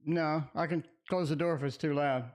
No, I can close the door if it's too loud.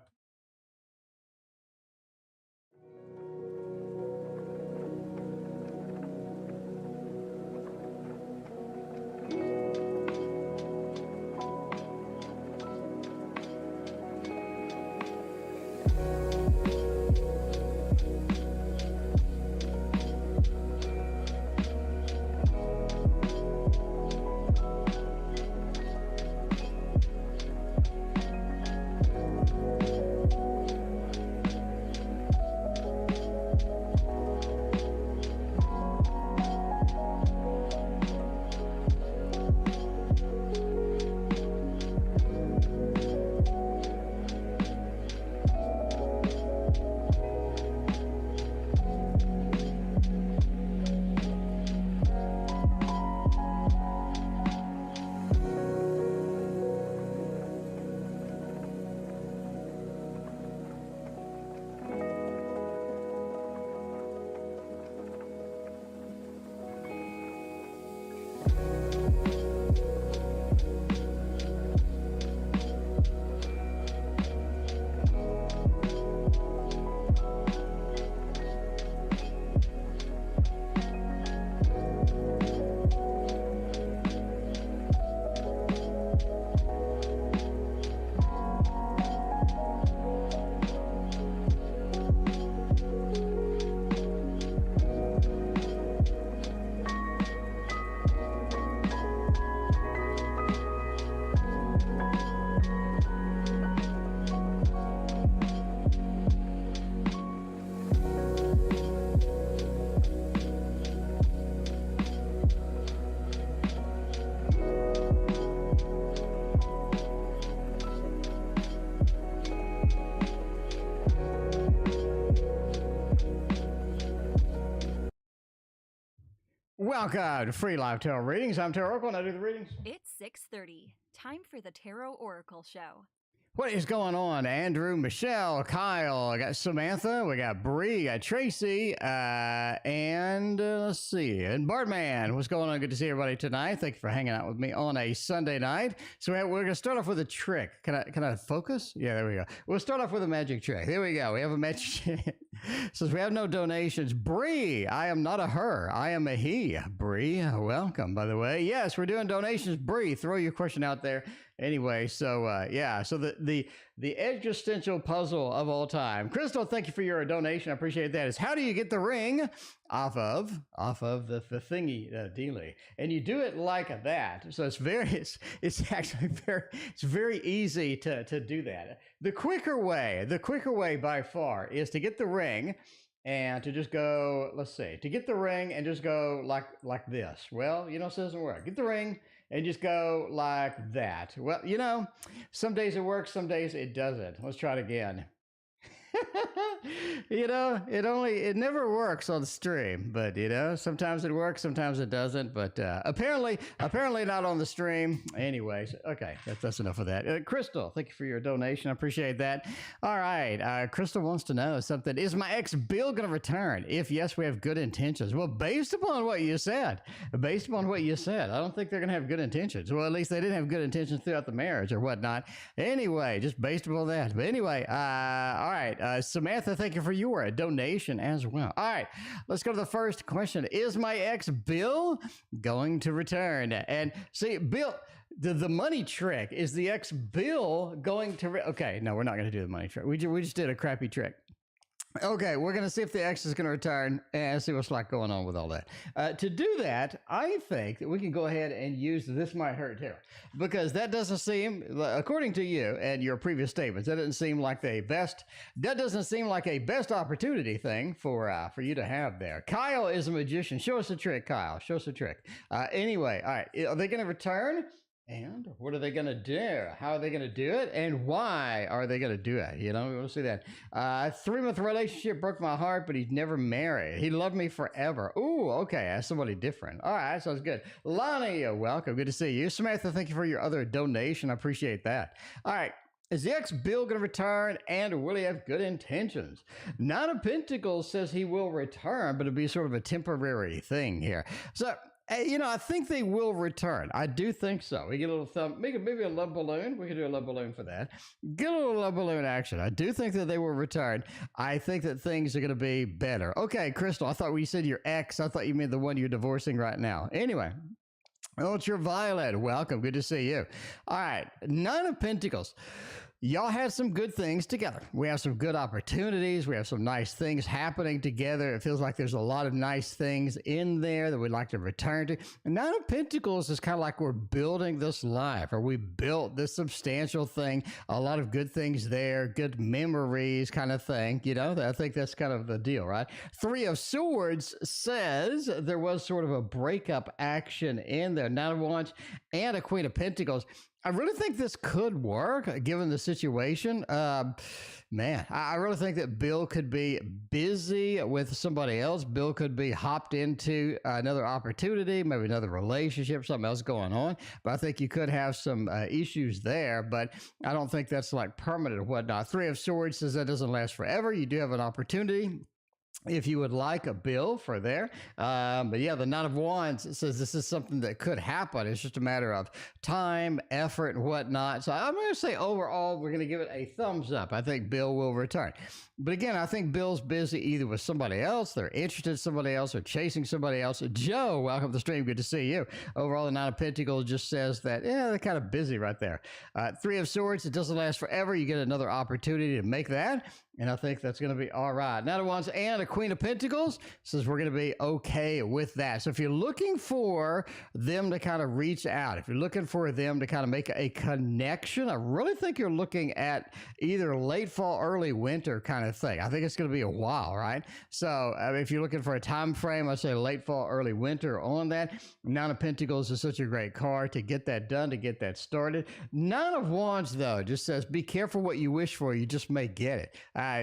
Welcome to Free Live Tarot Readings. I'm Tarot Oracle and I do the readings. It's 6:30. Time for the Tarot Oracle Show. What is going on? Andrew, Michelle, Kyle, I got Samantha, we got Bree, got Tracy, and let's see, and Bartman. What's going on? Good to see everybody tonight. Thank you for hanging out with me on a Sunday night. So we're going to start off with a trick. Can I focus? Yeah, there we go. We'll start off with a magic trick. There we go. We have a magic trick. Since we have no donations, Bree, I am not a her. I am a he. Bree, welcome, by the way. Yes, we're doing donations. Bree, throw your question out there. Anyway, so yeah, so the existential puzzle of all time. Crystal, thank you for your donation. I appreciate that. Is how do you get the ring off of the thingy dealy? And you do it like that. So it's actually very easy to do that. The quicker way by far is to get the ring and to just go, let's see, to get the ring and just go like this. Well, you know, it doesn't work. Get the ring and just go like that. Well, you know, some days it works, some days it doesn't. Let's try it again. You know, it never works on the stream, but you know, sometimes it works, sometimes it doesn't, but apparently not on the stream. Anyways, okay, that's enough of that. Crystal, thank you for your donation. I appreciate that. All right, Crystal wants to know something. Is my ex Bill going to return? If yes, we have good intentions. Well, based upon what you said, I don't think they're going to have good intentions. Well, at least they didn't have good intentions throughout the marriage or whatnot. Anyway, just based upon that. But anyway, all right. Samantha, thank you for your donation as well. All right, let's go to the first question. Is my ex Bill going to return? And see, Bill, the money trick, is the ex Bill going to... Okay, no, we're not going to do the money trick. We just did a crappy trick. Okay, we're going to see if the X is going to return and see what's like going on with all that. To do that, I think that we can go ahead and use This Might Hurt here, because that doesn't seem, according to you and your previous statements, that doesn't seem like a best opportunity thing for you to have there. Kyle is a magician. Show us a trick, Kyle. Show us a trick. Anyway, all right, are they going to return? And what are they going to do? How are they going to do it? And why are they going to do it? You know, we want to see that. 3-month relationship broke my heart, but he's never married. He loved me forever. Ooh, okay. That's somebody different. All right. Sounds good. Lonnie, welcome. Good to see you. Samantha, thank you for your other donation. I appreciate that. All right. Is the ex-Bill going to return, and will he have good intentions? Nine of Pentacles says he will return, but it'll be sort of a temporary thing here. So I think they will return. I do think so. We get a little thumb, maybe a love balloon. We could do a love balloon for that. Get a little love balloon action. I do think that they will return. I think that things are going to be better. Okay, Crystal, I thought when you said your ex, I thought you meant the one you're divorcing right now. Anyway. Oh, it's your Violet. Welcome. Good to see you. All right. Nine of Pentacles. Y'all had some good things together. We have some good opportunities. We have some nice things happening together. It feels like there's a lot of nice things in there that we'd like to return to. And Nine of Pentacles is kind of like we're building this life, or we built this substantial thing, a lot of good things there, good memories kind of thing. I think that's kind of the deal, right? Three of Swords says there was sort of a breakup action in there. Nine of Wands and a Queen of Pentacles. I really think this could work given the situation. Man, I really think that Bill could be busy with somebody else. Bill could be hopped into another opportunity, maybe another relationship, something else going on. But I think you could have some issues there, but I don't think that's like permanent or whatnot. Three of Swords says that doesn't last forever. You do have an opportunity if you would like a bill for there. But yeah, the Nine of Wands says this is something that could happen. It's just a matter of time, effort, and whatnot. So I'm going to say overall, we're going to give it a thumbs up. I think Bill will return. But again, I think Bill's busy either with somebody else, they're interested in somebody else, or chasing somebody else. Joe, welcome to the stream. Good to see you. Overall, the Nine of Pentacles just says that, they're kind of busy right there. Three of Swords, it doesn't last forever. You get another opportunity to make that. And I think that's going to be all right. Nine of Wands and a Queen of Pentacles says we're going to be okay with that. So if you're looking for them to kind of reach out, if you're looking for them to kind of make a connection, I really think you're looking at either late fall, early winter kind of thing. I think it's going to be a while, right? So if you're looking for a time frame, I say late fall, early winter on that. Nine of Pentacles is such a great card to get that done, to get that started. Nine of Wands, though, just says be careful what you wish for. You just may get it.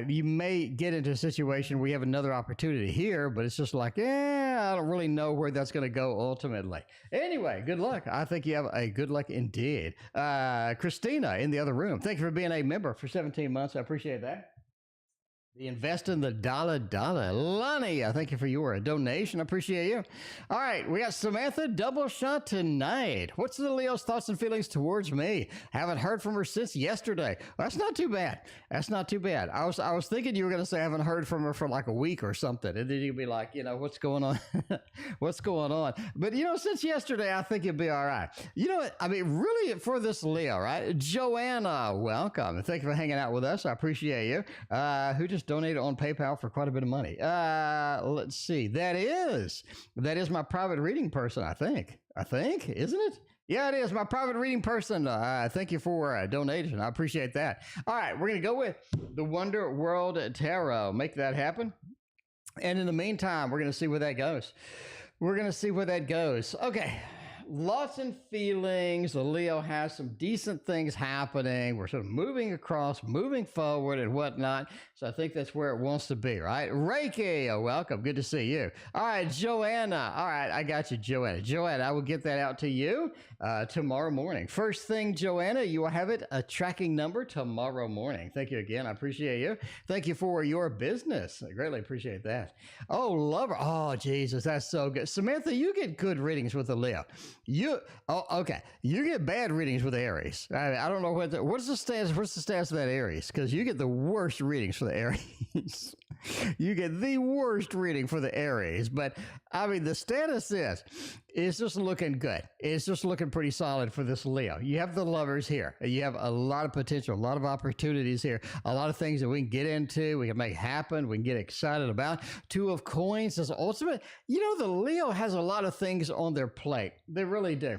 You may get into a situation where you have another opportunity here, but it's just like, I don't really know where that's going to go ultimately. Anyway, good luck. I think you have a good luck indeed. Christina in the other room, thank you for being a member for 17 months. I appreciate that. The invest in the dollar. Lonnie, I thank you for your donation. I appreciate you. All right, we got Samantha double shot tonight. What's the Leo's thoughts and feelings towards me? Haven't heard from her since yesterday. Well, that's not too bad. That's not too bad. I was thinking you were going to say I haven't heard from her for like a week or something, and then you'd be like, what's going on? What's going on? But since yesterday, I think you'll be all right. You know what? I mean, really, for this Leo, right? Joanna, welcome. Thank you for hanging out with us. I appreciate you. Who just donated on PayPal for quite a bit of money. Let's see. That is my private reading person, I think, isn't it? Yeah, it is my private reading person. Thank you for a donation. I appreciate that. All right, we're going to go with the Wonder World Tarot. Make that happen. And in the meantime, we're going to see where that goes. Okay. Lots and feelings. The Leo has some decent things happening. We're sort of moving forward and whatnot. So I think that's where it wants to be, right? Reiki, welcome. Good to see you. All right, Joanna. All right, I got you, Joanna. Joanna, I will get that out to you tomorrow morning. First thing, Joanna, you will have a tracking number tomorrow morning. Thank you again. I appreciate you. Thank you for your business. I greatly appreciate that. Oh, lover. Oh, Jesus, that's so good. Samantha, you get good readings with the Leo. Okay. You get bad readings with Aries. I don't know what's the status of that Aries? Because you get the worst readings for the Aries. You get the worst reading for the Aries. But I mean, the status is it's just looking good. It's just looking pretty solid for this Leo. You have the Lovers here. You have a lot of potential, a lot of opportunities here, a lot of things that we can get into, we can make happen, we can get excited about. Two of Coins is ultimate. The Leo has a lot of things on their plate. They really do.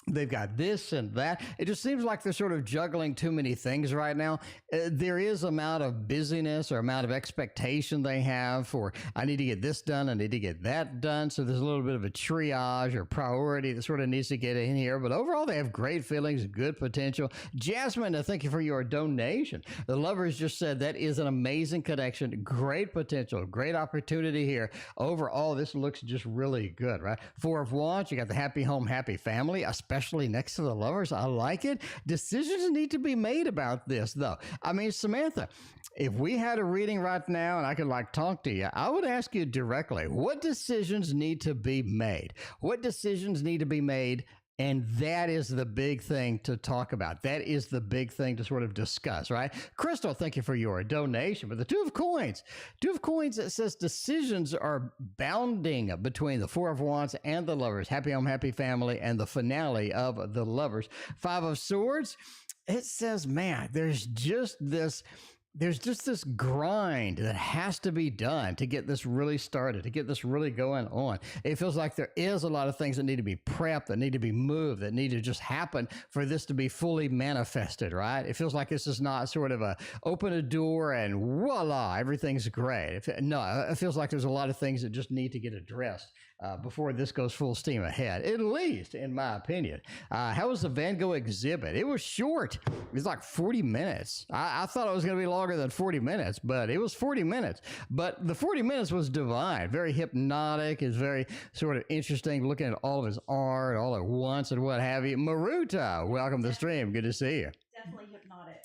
They've got this and that. It just seems like they're sort of juggling too many things right now. There is amount of busyness or amount of expectation they have for, I need to get this done, I need to get that done. So there's a little bit of a triage or priority that sort of needs to get in here. But overall, they have great feelings, good potential. Jasmine, thank you for your donation. The Lovers just said that is an amazing connection, great potential, great opportunity here. Overall, this looks just really good, right? Four of Wands, you got the happy home, happy family, especially especially next to the lovers. I like it. Decisions need to be made about this, though. I mean, Samantha, if we had a reading right now and I could like talk to you, I would ask you directly, what decisions need to be made? What decisions need to be made? And that is the big thing to talk about. That is the big thing to sort of discuss, right? Crystal, thank you for your donation. But the Two of Coins, it says decisions are bounding between the Four of Wands and the Lovers. Happy home, happy family, and the finale of the Lovers. Five of Swords, it says, man, there's just this grind that has to be done to get this really started, to get this really going on. It feels like there is a lot of things that need to be prepped, that need to be moved, that need to just happen for this to be fully manifested, right? It feels like this is not sort of a open a door and voila, everything's great. It feels like there's a lot of things that just need to get addressed before this goes full steam ahead, at least in my opinion. How was the Van Gogh exhibit? It was short. It was like 40 minutes. I thought it was going to be longer than 40 minutes, but it was 40 minutes. But the 40 minutes was divine, very hypnotic. It's very sort of interesting looking at all of his art all at once and what have you. Maruta, welcome to the stream. Good to see you. Definitely hypnotic.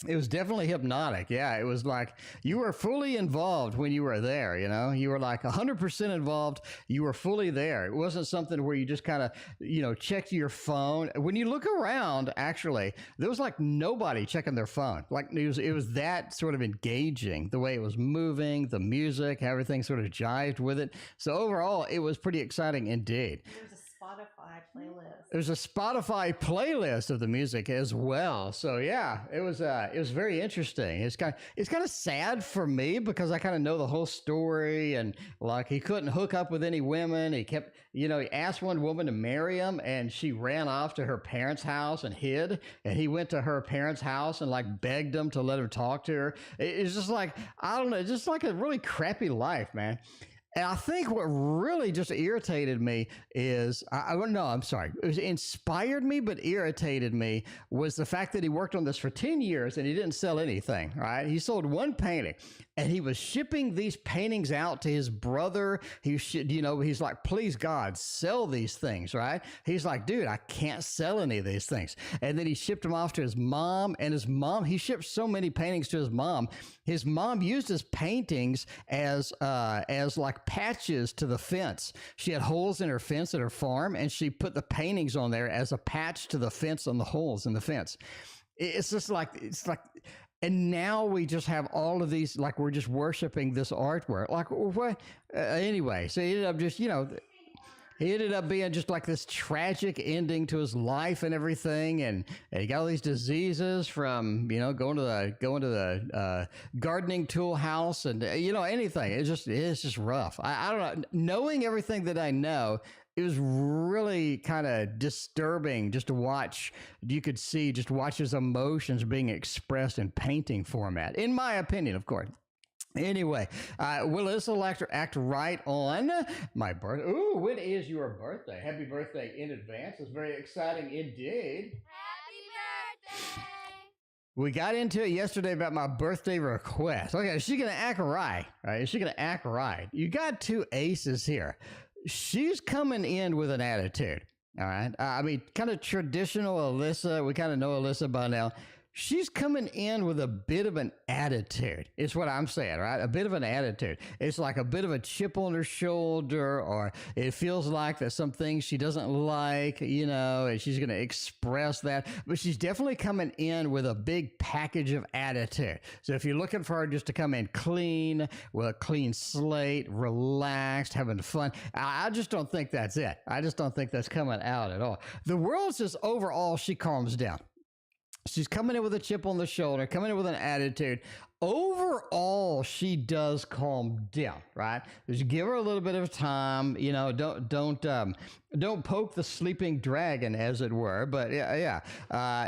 It was definitely hypnotic. Yeah, it was like you were fully involved when you were there, you know? You were like 100% involved. You were fully there. It wasn't something where you just kind of, checked your phone. When you look around, actually, there was like nobody checking their phone. Like it was that sort of engaging, the way it was moving, the music, everything sort of jived with it. So overall, it was pretty exciting indeed. There's a Spotify playlist of the music as well. So yeah, it was very interesting. It's kind of sad for me because I kind of know the whole story, and like he couldn't hook up with any women. He kept, he asked one woman to marry him and she ran off to her parents' house and hid, and he went to her parents' house and like begged them to let him talk to her. It's just like, I don't know, just like a really crappy life, man. And I think what really just irritated me is, it inspired me but irritated me was the fact that he worked on this for 10 years and he didn't sell anything, right? He sold one painting and he was shipping these paintings out to his brother. He's like, please God, sell these things, right? He's like, dude, I can't sell any of these things. And then he shipped them off to his mom, and he shipped so many paintings to his mom. His mom used his paintings as like patches to the fence. She had holes in her fence at her farm, and she put the paintings on there as a patch to the fence on the holes in the fence. It's like, and now we just have all of these, like we're just worshiping this artwork. Like what? Anyway, so he ended up just, he ended up being just like this tragic ending to his life and everything, and he got all these diseases from going to the gardening tool house and anything. It's just rough. I don't know. Knowing everything that I know, it was really kind of disturbing just to watch. You could see watch his emotions being expressed in painting format. In my opinion, of course. Anyway, will this act right on my birthday? Ooh, when is your birthday? Happy birthday in advance. It's very exciting indeed. Happy birthday! We got into it yesterday about my birthday request. Okay, is she going to act right? Right? Is she going to act right? You got two aces here. She's coming in with an attitude. All right. I mean, kind of traditional Alyssa. We kind of know Alyssa by now. She's coming in with a bit of an attitude. It's what I'm saying, right? A bit of an attitude. It's like a bit of a chip on her shoulder, or it feels like there's some things she doesn't like, and she's going to express that. But she's definitely coming in with a big package of attitude. So if you're looking for her just to come in clean, with a clean slate, relaxed, having fun, I just don't think that's it. I just don't think that's coming out at all. The world's just overall, she calms down. She's coming in with a chip on the shoulder, coming in with an attitude. Overall, she does calm down, right? Just give her a little bit of time. Don't poke the sleeping dragon, as it were. But yeah.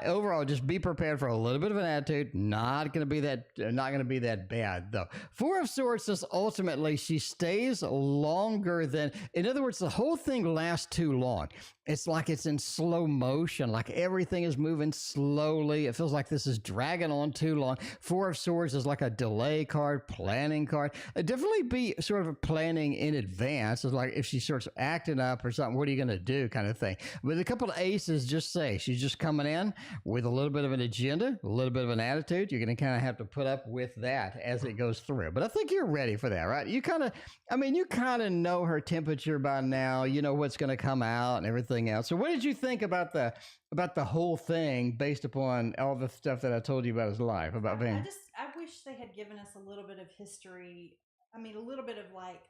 Overall, just be prepared for a little bit of an attitude. Not going to be that bad though. Four of Swords says ultimately she stays longer than. In other words, the whole thing lasts too long. It's like it's in slow motion. Like everything is moving slowly. It feels like this is dragging on too long. Four of Swords is is like a delay card, planning card. Definitely be sort of planning in advance. It's like if she starts acting up or something, what are you going to do kind of thing. With a couple of aces, just say she's just coming in with a little bit of an agenda, a little bit of an attitude. You're going to kind of have to put up with that as it goes through. But I think you're ready for that, right? You kind of know her temperature by now. You know what's going to come out and everything else. So what did you think about the whole thing based upon all the stuff that I told you about his life, about being... I wish they had given us a little bit of history. I mean, a little bit of like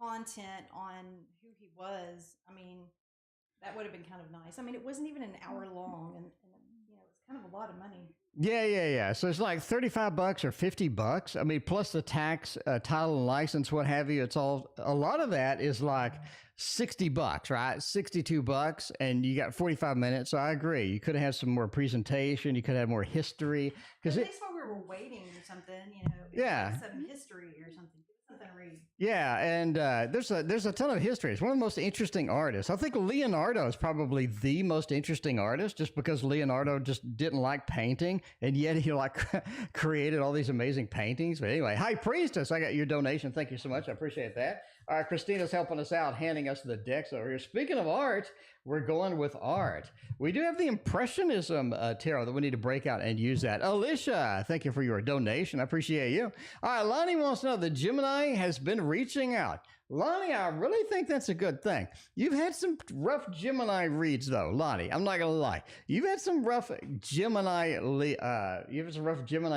content on who he was. I mean, that would have been kind of nice. I mean, it wasn't even an hour long, and you know, it's kind of a lot of money. Yeah. So it's like $35 or $50. I mean, plus the tax, title and license, what have you. It's all, a lot of that is like $60, right? $62, and you got 45 minutes. So I agree. You could have had some more presentation. You could have more history. Because at least while we were waiting or something, you know, yeah, like some history or something. Something to read. Yeah, and there's a ton of history. It's one of the most interesting artists. I think Leonardo is probably the most interesting artist, just because Leonardo just didn't like painting, and yet he like created all these amazing paintings. But anyway, hi Priestess, I got your donation. Thank you so much. I appreciate that. All right, Christina's helping us out, handing us the decks over here. Speaking of art, we're going with art. We do have the Impressionism tarot that we need to break out and use that. Alicia, thank you for your donation. I appreciate you. All right, Lonnie wants to know, the Gemini has been reaching out. Lonnie, I really think that's a good thing. You've had some rough Gemini reads, though, Lonnie. I'm not going to lie. You've had some rough Gemini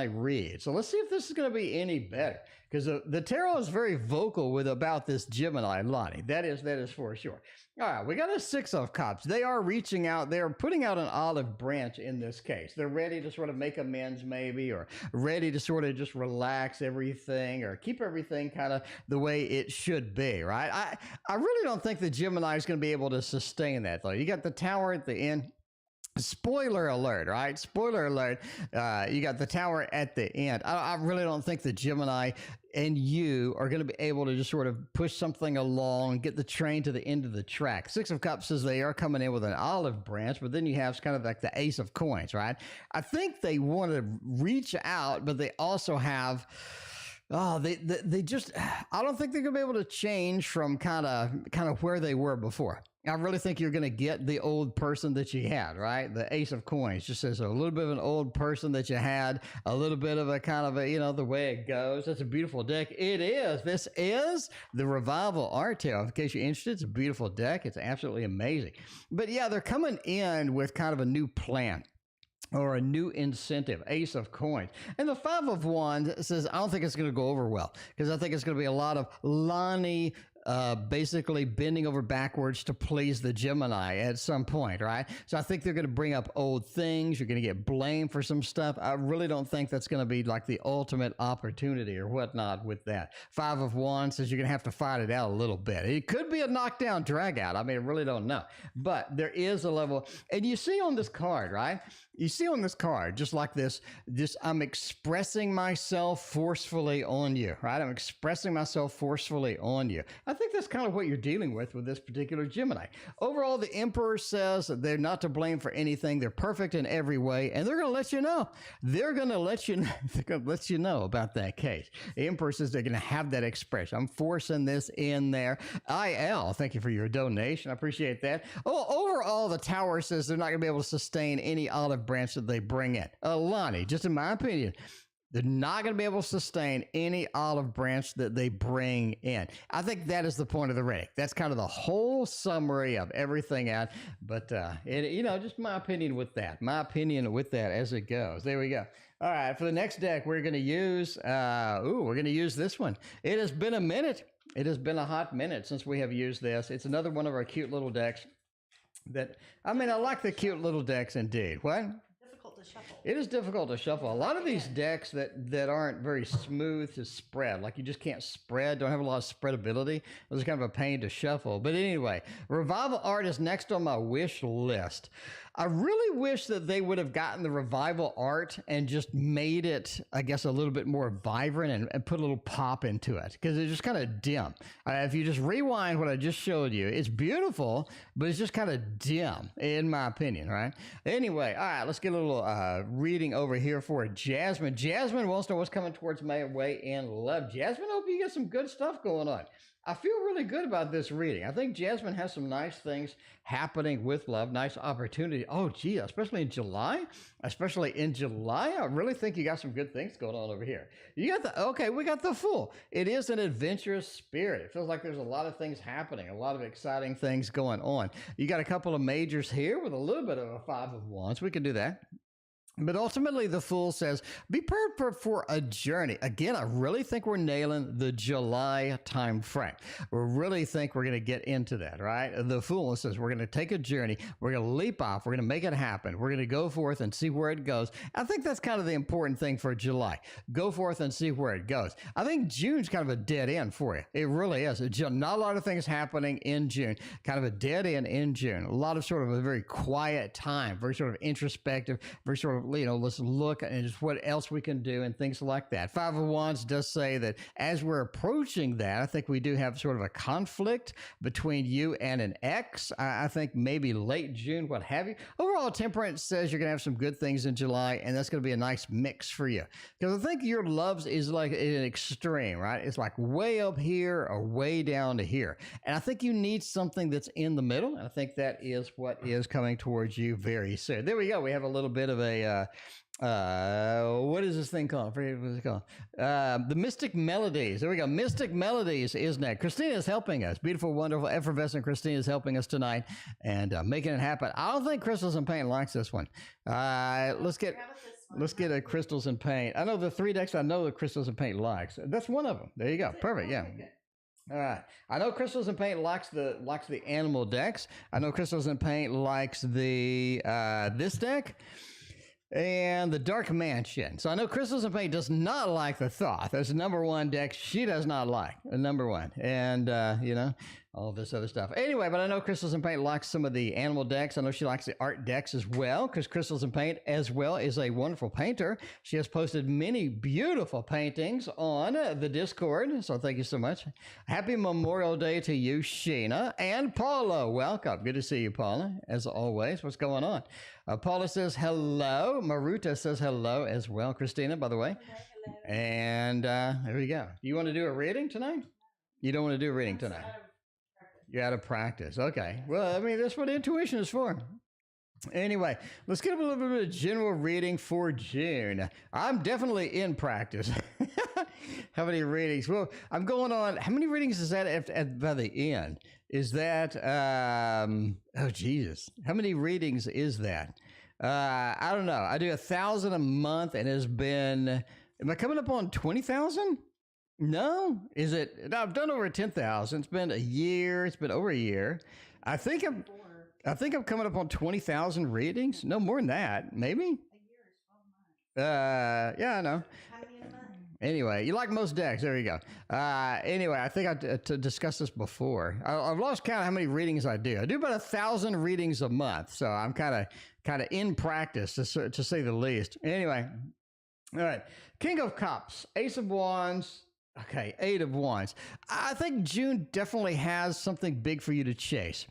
reads. So let's see if this is going to be any better. Because the tarot is very vocal about this Gemini, Lonnie. That is for sure. All right, we got a Six of Cups. They are reaching out. They're putting out an olive branch in this case. They're ready to sort of make amends maybe, or ready to sort of just relax everything or keep everything kind of the way it should be, right? I really don't think the Gemini is going to be able to sustain that, though. You got the Tower at the end. Spoiler alert, right? Spoiler alert. You got the Tower at the end. I really don't think the Gemini and you are going to be able to just sort of push something along, get the train to the end of the track. Six of Cups says they are coming in with an olive branch, but then you have kind of like the Ace of Coins, right? I think they want to reach out, but they also have... they just, I don't think they're going to be able to change from kind of where they were before. I really think you're going to get the old person that you had, right? The Ace of Coins just says a little bit of an old person that you had, a little bit of a kind of a, you know, the way it goes. That's a beautiful deck. It is. This is the Revival Art Tarot. In case you're interested, it's a beautiful deck. It's absolutely amazing. But yeah, they're coming in with kind of a new plan, or a new incentive, Ace of Coins. And the Five of Wands says, I don't think it's going to go over well, because I think it's going to be a lot of Lonnie basically bending over backwards to please the Gemini at some point, right? So I think they're going to bring up old things. You're going to get blamed for some stuff. I really don't think that's going to be like the ultimate opportunity or whatnot with that. Five of Wands says you're going to have to fight it out a little bit. It could be a knockdown drag out. I mean, I really don't know. But there is a level, and you see on this card, right? You see on this card, just like this, I'm expressing myself forcefully on you, right? I'm expressing myself forcefully on you. I think that's kind of what you're dealing with this particular Gemini. Overall, the Emperor says that they're not to blame for anything. They're perfect in every way, and they're going to let you know. They're going to let you know about that case. The Emperor says they're going to have that expression. I'm forcing this in there. IL, thank you for your donation. I appreciate that. Oh, overall, the Tower says they're not going to be able to sustain any olive branch that they bring in. Lonnie, just in my opinion, they're not going to be able to sustain any olive branch that they bring in. I think that is the point of the reading. That's kind of the whole summary of everything out. But, just my opinion with that. My opinion with that as it goes. There we go. All right, for the next deck, we're going to use, this one. It has been a minute. It has been a hot minute since we have used this. It's another one of our cute little decks. I like the cute little decks indeed. What? Difficult to shuffle. It is difficult to shuffle. A lot of these decks that aren't very smooth to spread, like you just can't spread, don't have a lot of spreadability. Those are kind of a pain to shuffle. But anyway, Revival Art is next on my wish list. I really wish that they would have gotten the Revival Art and just made it, I guess, a little bit more vibrant and put a little pop into it, because it's just kind of dim. If you just rewind what I just showed you, it's beautiful, but it's just kind of dim, in my opinion, right? Anyway, all right, let's get a little reading over here for Jasmine. Jasmine wants to know what's coming towards my way in love. Jasmine, hope you get some good stuff going on. I feel really good about this reading. I think Jasmine has some nice things happening with love, nice opportunity. Oh, gee, especially in July. Especially in July, I really think you got some good things going on over here. You got we got the Fool. It is an adventurous spirit. It feels like there's a lot of things happening, a lot of exciting things going on. You got a couple of majors here with a little bit of a Five of Wands. We can do that. But ultimately, the Fool says, be prepared for a journey. Again, I really think we're nailing the July time frame. We really think we're going to get into that, right? The Fool says we're going to take a journey. We're going to leap off. We're going to make it happen. We're going to go forth and see where it goes. I think that's kind of the important thing for July. Go forth and see where it goes. I think June's kind of a dead end for you. It really is. Not a lot of things happening in June. Kind of a dead end in June. A lot of sort of a very quiet time, very sort of introspective, very sort of, let's look at just what else we can do and things like that. Five of Wands does say that as we're approaching that, I think we do have sort of a conflict between you and an ex. I think maybe late June, what have you. Overall, Temperance says you're going to have some good things in July, and that's going to be a nice mix for you. Because I think your loves is like an extreme, right? It's like way up here or way down to here. And I think you need something that's in the middle. And I think that is what is coming towards you very soon. There we go. We have a little bit of a what is this thing called? I forget what it's called. The Mystic Melodies. There we go. Mystic Melodies is next. Christina is helping us. Beautiful, wonderful, effervescent Christina is helping us tonight and making it happen. I don't think Crystals and Paint likes this one. Let's get a Crystals and Paint. I know the three decks I know the Crystals and Paint likes. That's one of them. There you go. Perfect. Yeah. All right. I know Crystals and Paint likes the animal decks. I know Crystals and Paint likes the this deck and the Dark Mansion. So I know Crystals and Paint does not like the Thoth. That's the number one deck she does not like. The number one. And all this other stuff. Anyway, but I know Crystals and Paint likes some of the animal decks. I know she likes the art decks as well, because Crystals and Paint as well is a wonderful painter. She has posted many beautiful paintings on the Discord, so thank you so much. Happy Memorial Day to you, Sheena, and Paula. Welcome. Good to see you, Paula, as always. What's going on? Paula says hello. Maruta says hello as well. Christina, by the way. Hello. And there we go. You want to do a reading tonight? You don't want to do a reading tonight? You're out of practice. Okay. Well, I mean, that's what intuition is for. Anyway, let's get a little bit of general reading for June. I'm definitely in practice. How many readings? Well, I'm going on. How many readings is that by the end? Is that, oh, Jesus. How many readings is that? I don't know. I do 1,000 a month and has been, am I coming up on 20,000? No, is it? No, I've done over 10,000. It's been a year. It's been over a year. I think I'm coming up on 20,000 readings. No more than that, maybe. A year is 12 months. Yeah, I know. How many in a month? Anyway, you like most decks. There you go. Anyway, I think I discussed this before. I've lost count of how many readings I do. I do about 1,000 readings a month, so I'm kind of in practice to say the least. Anyway, all right. King of Cups, Ace of Wands. Okay, Eight of Wands. I think June definitely has something big for you to chase.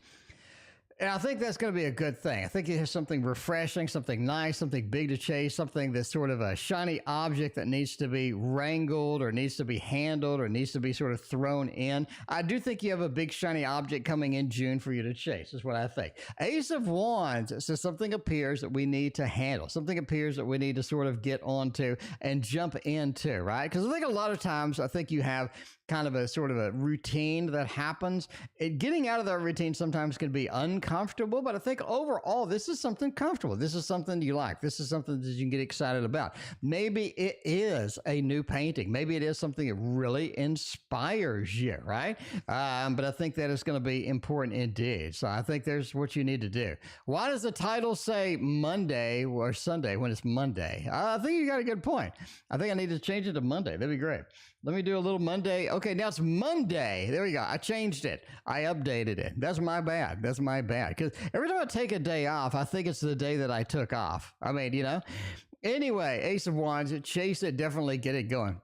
And I think that's going to be a good thing. I think it has something refreshing, something nice, something big to chase, something that's sort of a shiny object that needs to be wrangled or needs to be handled or needs to be sort of thrown in. I do think you have a big shiny object coming in June for you to chase, is what I think. Ace of Wands says something appears that we need to handle. Something appears that we need to sort of get onto and jump into, right? Because I think a lot of times, I think you have kind of a sort of a routine that happens. Getting out of that routine sometimes can be uncomfortable, but I think overall, this is something comfortable. This is something you like. This is something that you can get excited about. Maybe it is a new painting. Maybe it is something that really inspires you, right? But I think that is going to be important indeed. So I think there's what you need to do. Why does the title say Monday or Sunday when it's Monday? I think you got a good point. I think I need to change it to Monday. That'd be great. Let me do a little Monday. Okay, now it's Monday. There we go. I changed it. I updated it. That's my bad. That's my bad. Because every time I take a day off, I think it's the day that I took off. I mean, you know. Anyway, Ace of Wands, chase it, definitely get it going.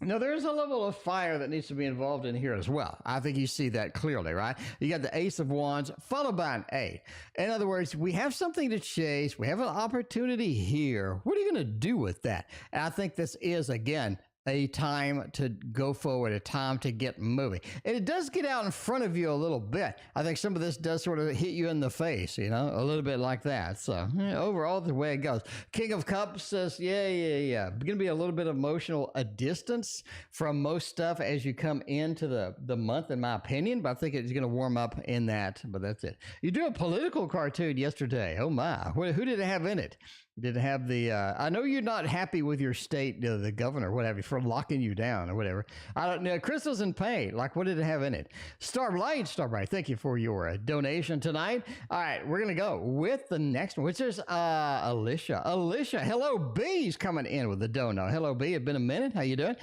No, there's a level of fire that needs to be involved in here as well. I think you see that clearly, right? You got the Ace of Wands followed by an 8. In other words, we have something to chase. We have an opportunity here. What are you going to do with that? And I think this is, again, a time to go forward, a time to get moving. And it does get out in front of you a little bit. I think some of this does sort of hit you in the face, you know, a little bit like that. So overall, the way it goes. King of Cups says, yeah. Going to be a little bit emotional, a distance from most stuff as you come into the month, in my opinion, but I think it's going to warm up in that, but that's it. You do a political cartoon yesterday. Oh my, who did it have in it? Did it have the, I know you're not happy with your state, the governor, whatever, for locking you down or whatever. I don't know. Crystals in pain. Like, what did it have in it? Starbright, thank you for your donation tonight. All right, we're going to go with the next one, which is Alicia. Alicia, hello, B's coming in with the dono. Hello, B. It's been a minute. How you doing?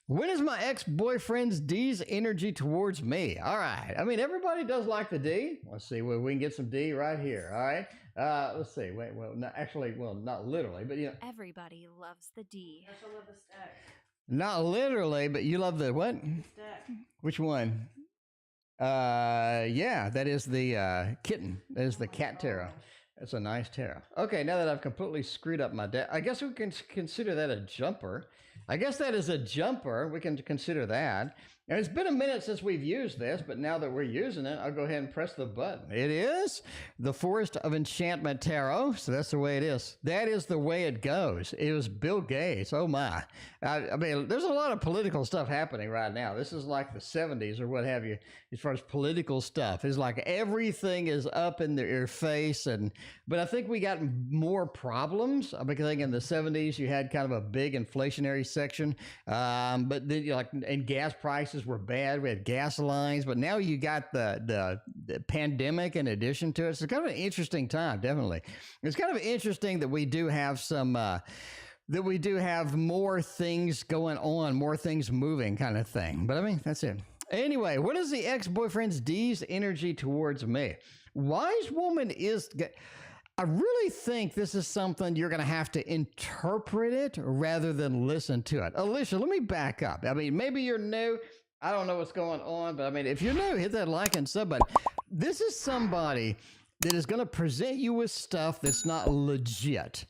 When is my ex-boyfriend's D's energy towards me? All right. I mean, everybody does like the D. Let's see. Well, we can get some D right here. All right. Let's see. Wait, well, not actually, well, not literally, but you know. Everybody loves the D. I love the stack. Not literally, but you love the what? Stack. Which one? Yeah, that is the kitten. That is the cat tarot. That's a nice tarot. Okay, now that I've completely screwed up my deck, I guess we can consider that a jumper. I guess that is a jumper. We can consider that. And it's been a minute since we've used this, but now that we're using it, I'll go ahead and press the button. It is the Forest of Enchantment Tarot, so that's the way it is. That is the way it goes. It was Bill Gates. Oh, my. I mean, there's a lot of political stuff happening right now. This is like the 70s or what have you, as far as political stuff. It's like everything is up in your face, but I think we got more problems. I think in the 70s, you had kind of a big inflationary section, but then, and gas prices were bad. We had gas lines, but now you got the pandemic in addition to it. So it's kind of an interesting time, definitely. It's kind of interesting that we do have some, that we do have more things going on, more things moving kind of thing. But I mean, that's it. Anyway, what is the ex-boyfriend's D's energy towards me? Wise woman is... I really think this is something you're going to have to interpret it rather than listen to it. Alicia, let me back up. I mean, maybe you're new. I don't know what's going on, but I mean, if you're new, hit that like and sub button. This is somebody that is going to present you with stuff that's not legit.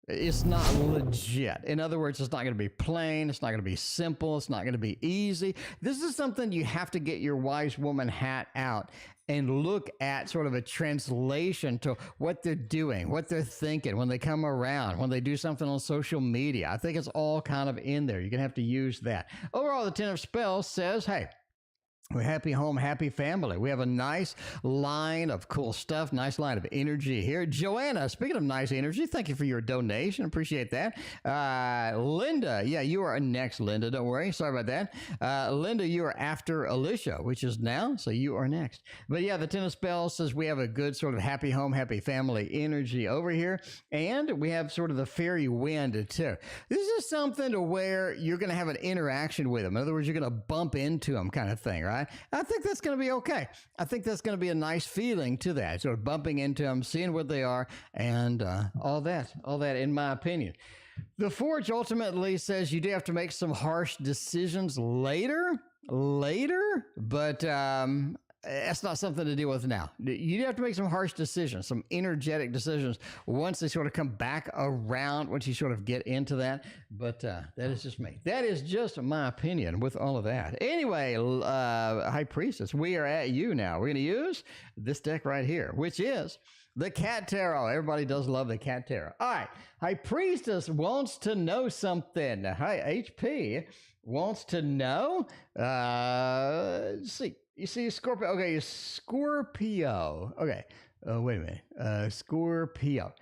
It's not legit. In other words, it's not going to be plain. It's not going to be simple. It's not going to be easy. This is something you have to get your wise woman hat out and look at sort of a translation to what they're doing, what they're thinking when they come around, when they do something on social media. I think it's all kind of in there. You're going to have to use that. Overall, the Ten of Spells says, hey, we're happy home, happy family. We have a nice line of cool stuff, nice line of energy here. Joanna, speaking of nice energy, thank you for your donation. Appreciate that. Linda, yeah, you are next, Linda. Don't worry. Sorry about that. Linda, you are after Alicia, which is now, so you are next. But yeah, the Ten of Spells says we have a good sort of happy home, happy family energy over here. And we have sort of the fairy wind too. This is something to where you're going to have an interaction with them. In other words, you're going to bump into them kind of thing, right? I think that's going to be okay. I think that's going to be a nice feeling to that, sort of bumping into them, seeing what they are, and all that, in my opinion. The Forge ultimately says you do have to make some harsh decisions later, but that's not something to deal with now. You do have to make some harsh decisions, some energetic decisions once they sort of come back around, once you sort of get into that. But that is just me. That is just my opinion with all of that. Anyway, High Priestess, we are at you now. We're going to use this deck right here, which is the Cat Tarot. Everybody does love the Cat Tarot. All right. High Priestess wants to know something. Hi, HP wants to know. Let's see. You see Scorpio. Okay, Scorpio. Okay. Wait a minute. Scorpio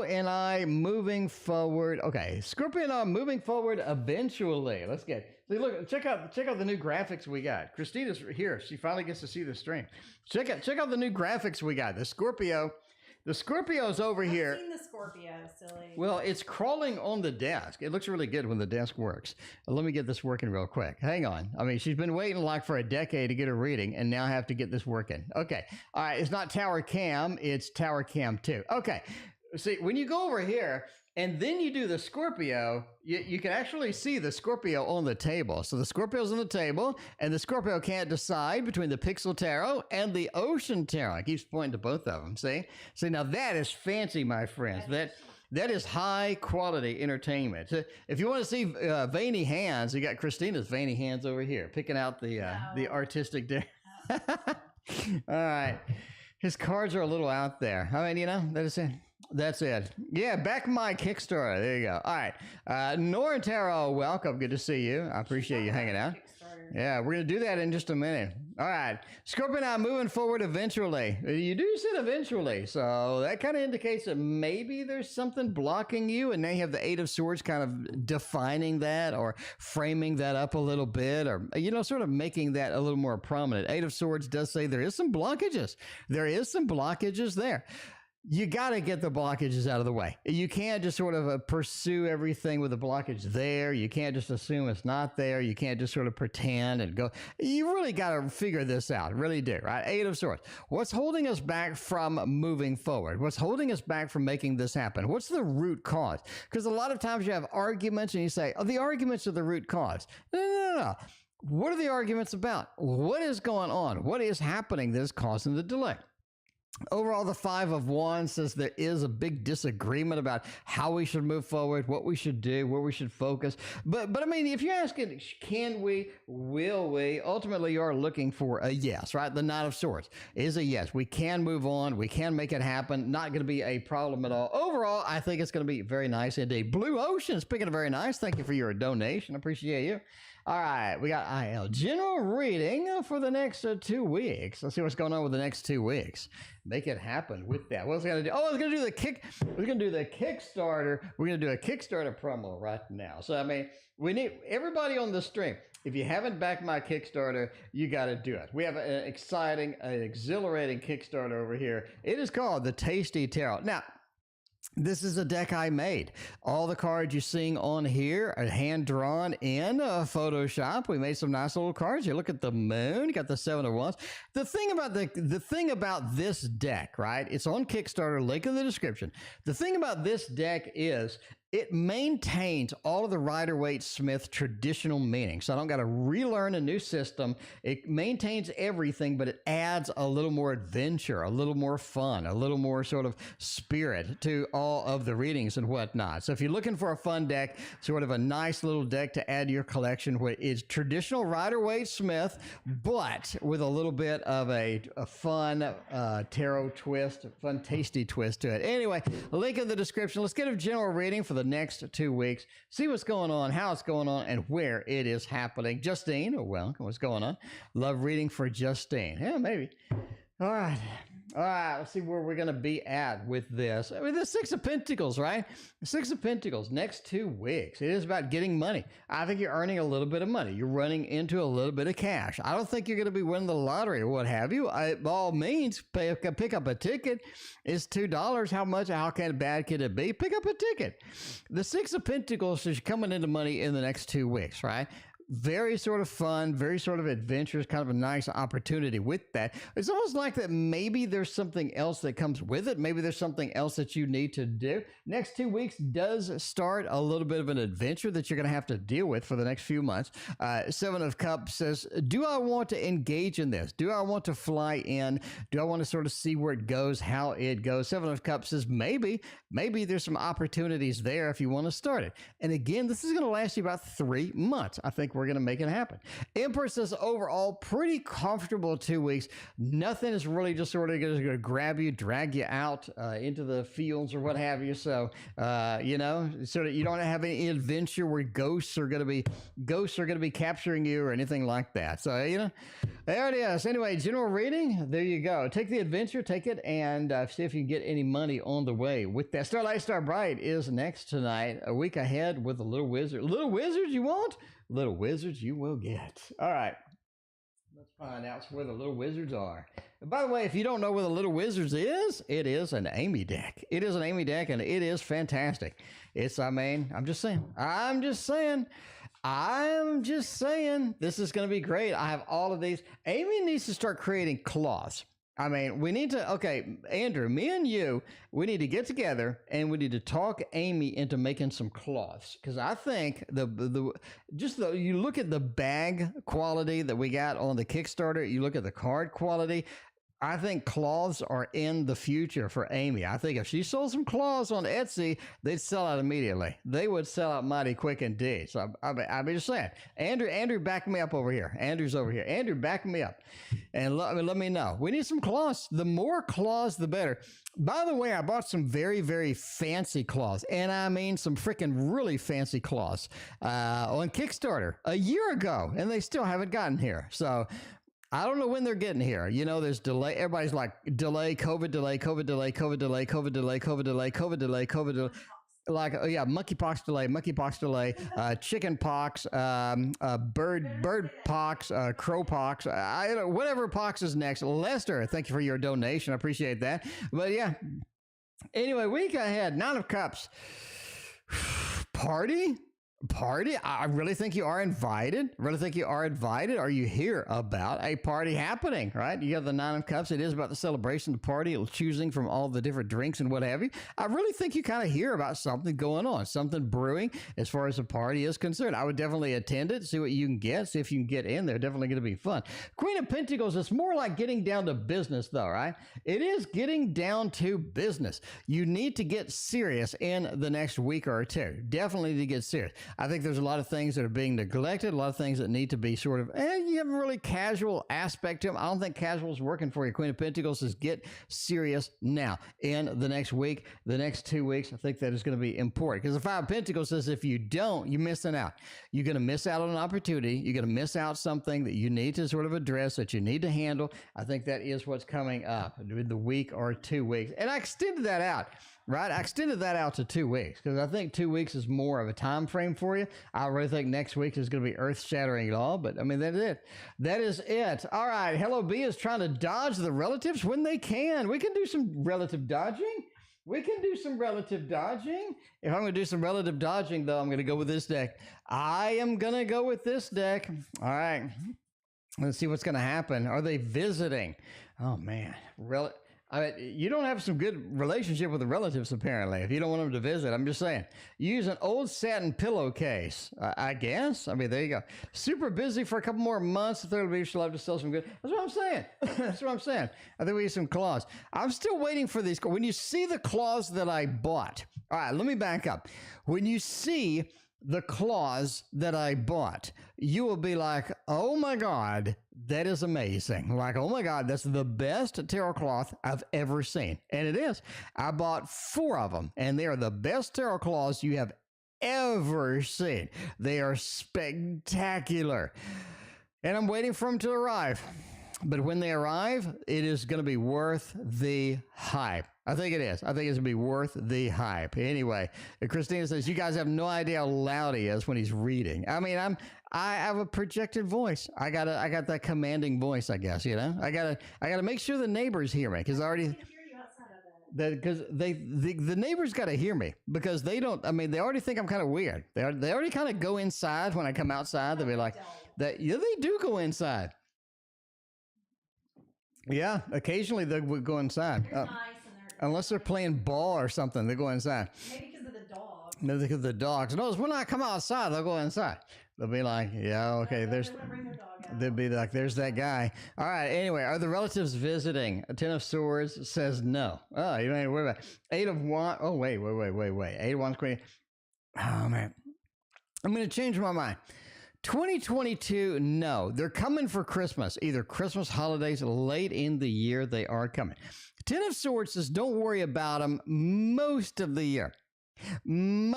and I moving forward. Okay. Scorpio and I moving forward eventually. Let's get. See, look, check out the new graphics we got. Christina's here. She finally gets to see the stream. Check out the new graphics we got. The Scorpio's over here. I've seen the Scorpio, silly. Well, it's crawling on the desk. It looks really good when the desk works. Let me get this working real quick. Hang on. I mean, she's been waiting like for a decade to get her reading, and now I have to get this working. Okay. All right. It's not Tower Cam. It's Tower Cam 2. Okay. See, when you go over here, And then you do the Scorpio, you can actually see the Scorpio on the table. So the Scorpio's on the table, and the Scorpio can't decide between the Pixel Tarot and the Ocean Tarot. It keeps pointing to both of them, see? See, now that is fancy, my friends. That is high quality entertainment. So if you want to see veiny hands, you got Christina's veiny hands over here, picking out the artistic day. All right. His cards are a little out there. I mean, you know, that's it. Yeah, back my Kickstarter. There you go. All right. Nora Tarot, welcome. Good to see you. I appreciate you hanging out. Yeah, we're going to do that in just a minute. All right. Scorpio now moving forward eventually. You do sit eventually, so that kind of indicates that maybe there's something blocking you, and now you have the Eight of Swords kind of defining that or framing that up a little bit, or, you know, sort of making that a little more prominent. Eight of Swords does say there is some blockages. There is some blockages there. You got to get the blockages out of the way. You can't just sort of pursue everything with the blockage there. You can't just assume it's not there. You can't just sort of pretend and go. You really got to figure this out. Really do, right? Eight of Swords. What's holding us back from moving forward? What's holding us back from making this happen? What's the root cause? Because a lot of times you have arguments and you say, oh, the arguments are the root cause. No. What are the arguments about? What is going on? What is happening that is causing the delay? Overall, the Five of Wands says there is a big disagreement about how we should move forward, what we should do, where we should focus. But I mean, if you're asking, can we, will we, ultimately you are looking for a yes, right? The Knight of Swords is a yes. We can move on. We can make it happen. Not going to be a problem at all. Overall, I think it's going to be very nice indeed. Blue Ocean, speaking of very nice, thank you for your donation. Appreciate you. All right, we got IL general reading for the next 2 weeks. Let's see what's going on with the next 2 weeks. Make it happen with that. What's going to do? Oh, we're going to do the Kickstarter. We're going to do a Kickstarter promo right now. So I mean, we need everybody on the stream. If you haven't backed my Kickstarter, you got to do it. We have an exciting, exhilarating Kickstarter over here. It is called the Tasty Tarot. Now, this is a deck I made. All the cards you're seeing on here are hand-drawn in Photoshop. We made some nice little cards. You look at the moon, you got the Seven of Wands. The thing about this deck, right? It's on Kickstarter, link in the description. The thing about this deck is it maintains all of the Rider-Waite-Smith traditional meaning. So I don't got to relearn a new system. It maintains everything, but it adds a little more adventure, a little more fun, a little more sort of spirit to all of the readings and whatnot. So if you're looking for a fun deck, sort of a nice little deck to add to your collection, where it's traditional Rider-Waite-Smith, but with a little bit of a fun tarot twist, a fun, tasty twist to it. Anyway, link in the description. Let's get a general reading for the next 2 weeks, see what's going on, how it's going on, and where it is happening. Justine, welcome. What's going on? Love reading for Justine. Yeah, maybe. All right. Let's see where we're going to be at with this. I mean, the Six of Pentacles, right? The Six of Pentacles, next 2 weeks. It is about getting money. I think you're earning a little bit of money. You're running into a little bit of cash. I don't think you're going to be winning the lottery or what have you. By all means, pick up a ticket. It's $2. How bad can it be? Pick up a ticket. The Six of Pentacles is coming into money in the next 2 weeks, right? Very sort of fun, very sort of adventurous, kind of a nice opportunity with that. It's almost like that maybe there's something else that comes with it. Maybe there's something else that you need to do. Next 2 weeks does start a little bit of an adventure that you're going to have to deal with for the next few months. Seven of Cups says, do I want to engage in this? Do I want to fly in? Do I want to sort of see where it goes, how it goes? Seven of Cups says, maybe there's some opportunities there if you want to start it. And again, this is going to last you about 3 months. I think we're going to make it happen. Empress says overall pretty comfortable 2 weeks. Nothing is really just sort of going to grab you, drag you out into the fields or what have you. So you know, sort of you don't have any adventure where ghosts are going to be capturing you or anything like that. So you know, there it is. Anyway, general reading. There you go. Take the adventure, take it, and see if you can get any money on the way with that. Starlight Star Bright is next tonight. A week ahead with the Little Wizard. Little Wizards you want? Little Wizards you will get. All right. Let's find out where the Little Wizards are. And by the way, if you don't know where the Little Wizards is, it is an Amy deck. It is an Amy deck, and it is fantastic. I'm just saying, this is going to be great. I have all of these. Amy needs to start creating cloths. I mean, we need to, okay, Andrew, me and you, we need to get together and we need to talk Amy into making some cloths. Because I think you look at the bag quality that we got on the Kickstarter, you look at the card quality. I think cloths are in the future for Amy. I think if she sold some cloths on Etsy, they'd sell out immediately. They would sell out mighty quick indeed. So I'll be just saying, Andrew, back me up over here. Andrew's over here. Andrew, back me up, and let me know. We need some cloths. The more cloths, the better. By the way, I bought some very, very fancy cloths, and I mean some freaking really fancy cloths on Kickstarter a year ago, and they still haven't gotten here. So I don't know when they're getting here. You know, there's delay. Everybody's like, delay, COVID delay, COVID delay, COVID delay, COVID delay, COVID delay, COVID delay, COVID delay. Like, yeah, monkeypox delay, chicken pox, bird pox, crow pox, whatever pox is next. Lester, thank you for your donation. I appreciate that. But yeah, anyway, week ahead, 9 of Cups. Party? I really think you are invited. Are you here about a party happening, right? You have the 9 of Cups. It is about the celebration, the party, choosing from all the different drinks and what have you. I really think you kind of hear about something going on, something brewing as far as the party is concerned. I would definitely attend it, see what you can get, see if you can get in there. Definitely going to be fun. Queen of Pentacles, it's more like getting down to business though, right? It is getting down to business. You need to get serious in the next week or two. Definitely need to get serious. I think there's a lot of things that are being neglected, a lot of things that need to be sort of, you have a really casual aspect to them. I don't think casual is working for you. Queen of Pentacles says get serious now. In the next week, the next 2 weeks, I think that is going to be important. Because the 5 of Pentacles says if you don't, you're missing out. You're going to miss out on an opportunity. You're going to miss out something that you need to sort of address, that you need to handle. I think that is what's coming up in the week or 2 weeks. And I extended that out. Right, I extended that out to 2 weeks because I think 2 weeks is more of a time frame for you. I really think next week is going to be earth-shattering at all, but I mean, that is it. That is it. All right, Hello B is trying to dodge the relatives when they can. We can do some relative dodging. If I'm going to do some relative dodging, though, I'm going to go with this deck. I am going to go with this deck. All right, let's see what's going to happen. Are they visiting? Oh, man, you don't have some good relationship with the relatives, apparently, if you don't want them to visit. I'm just saying. Use an old satin pillowcase, I guess. I mean, there you go. Super busy for a couple more months. The third week, she'll have to sell some good. That's what I'm saying. I think we need some claws. I'm still waiting for these. When you see the claws that I bought. All right, let me back up. When you see the claws that I bought, you will be like, oh my God, that is amazing. Like, oh my God, that's the best tarot cloth I've ever seen. And it is. I bought 4 of them, and they are the best tarot cloths you have ever seen. They are spectacular. And I'm waiting for them to arrive. But when they arrive, it is going to be worth the hype. I think it is. I think it's going to be worth the hype. Anyway, Christina says, you guys have no idea how loud he is when he's reading. I mean, I have a projected voice. I got that commanding voice, I guess, you know. I gotta make sure the neighbors hear me because I already because the neighbors got to hear me because they don't. I mean, they already think I'm kind of weird. They already kind of go inside when I come outside. They'll be like, that. Yeah, they do go inside. Yeah, occasionally they would go inside. Nice, unless they're playing ball or something, they go inside. Maybe because of the dogs. Maybe because of the dogs. Notice when I come outside, they'll go inside. They'll be like, yeah, okay, they'll be like, there's that guy. All right, anyway, are the relatives visiting? A 10 of Swords says no. Oh, you don't need to worry about it. 8 of Wands. Oh, wait. 8 of Wands, Queen. Oh, man. I'm going to change my mind. 2022, no. They're coming for Christmas. Either Christmas holidays late in the year, they are coming. 10 of Swords says don't worry about them most of the year. Don't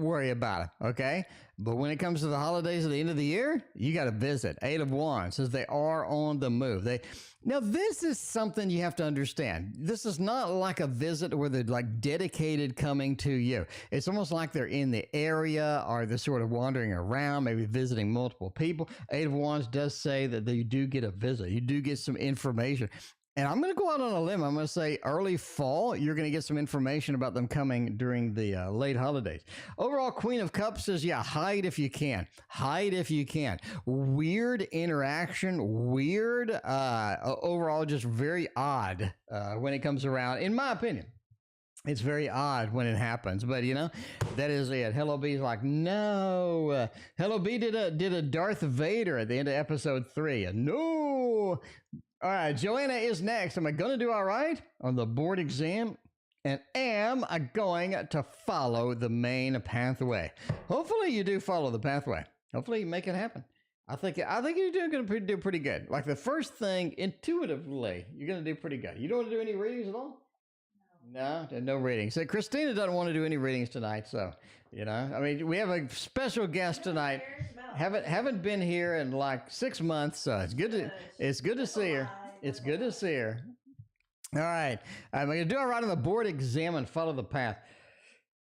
worry about it, okay? But when it comes to the holidays at the end of the year, you got to visit. 8 of Wands says they are on the move. Now, this is something you have to understand. This is not like a visit where they're like dedicated coming to you. It's almost like they're in the area or they're sort of wandering around, maybe visiting multiple people. 8 of Wands does say that you do get a visit. You do get some information. And I'm going to go out on a limb. I'm going to say early fall, you're going to get some information about them coming during the late holidays. Overall, Queen of Cups says, yeah, hide if you can. Hide if you can. Weird interaction, weird, overall, just very odd when it comes around, in my opinion. It's very odd when it happens, but you know, that is it. Hello B's like, no. Hello B did a Darth Vader at the end of episode 3. No. All right, Joanna is next. Am I going to do all right on the board exam? And am I going to follow the main pathway? Hopefully you do follow the pathway. Hopefully you make it happen. I think you're going to do pretty good. Like the first thing, intuitively, you're going to do pretty good. You don't want to do any readings at all? No readings. So Christina doesn't want to do any readings tonight, so, you know, I mean, we have a special guest tonight. Haven't been here in like 6 months, so it's good to see her. It's good to see her. All right. I'm going to do all right on the board exam and follow the path.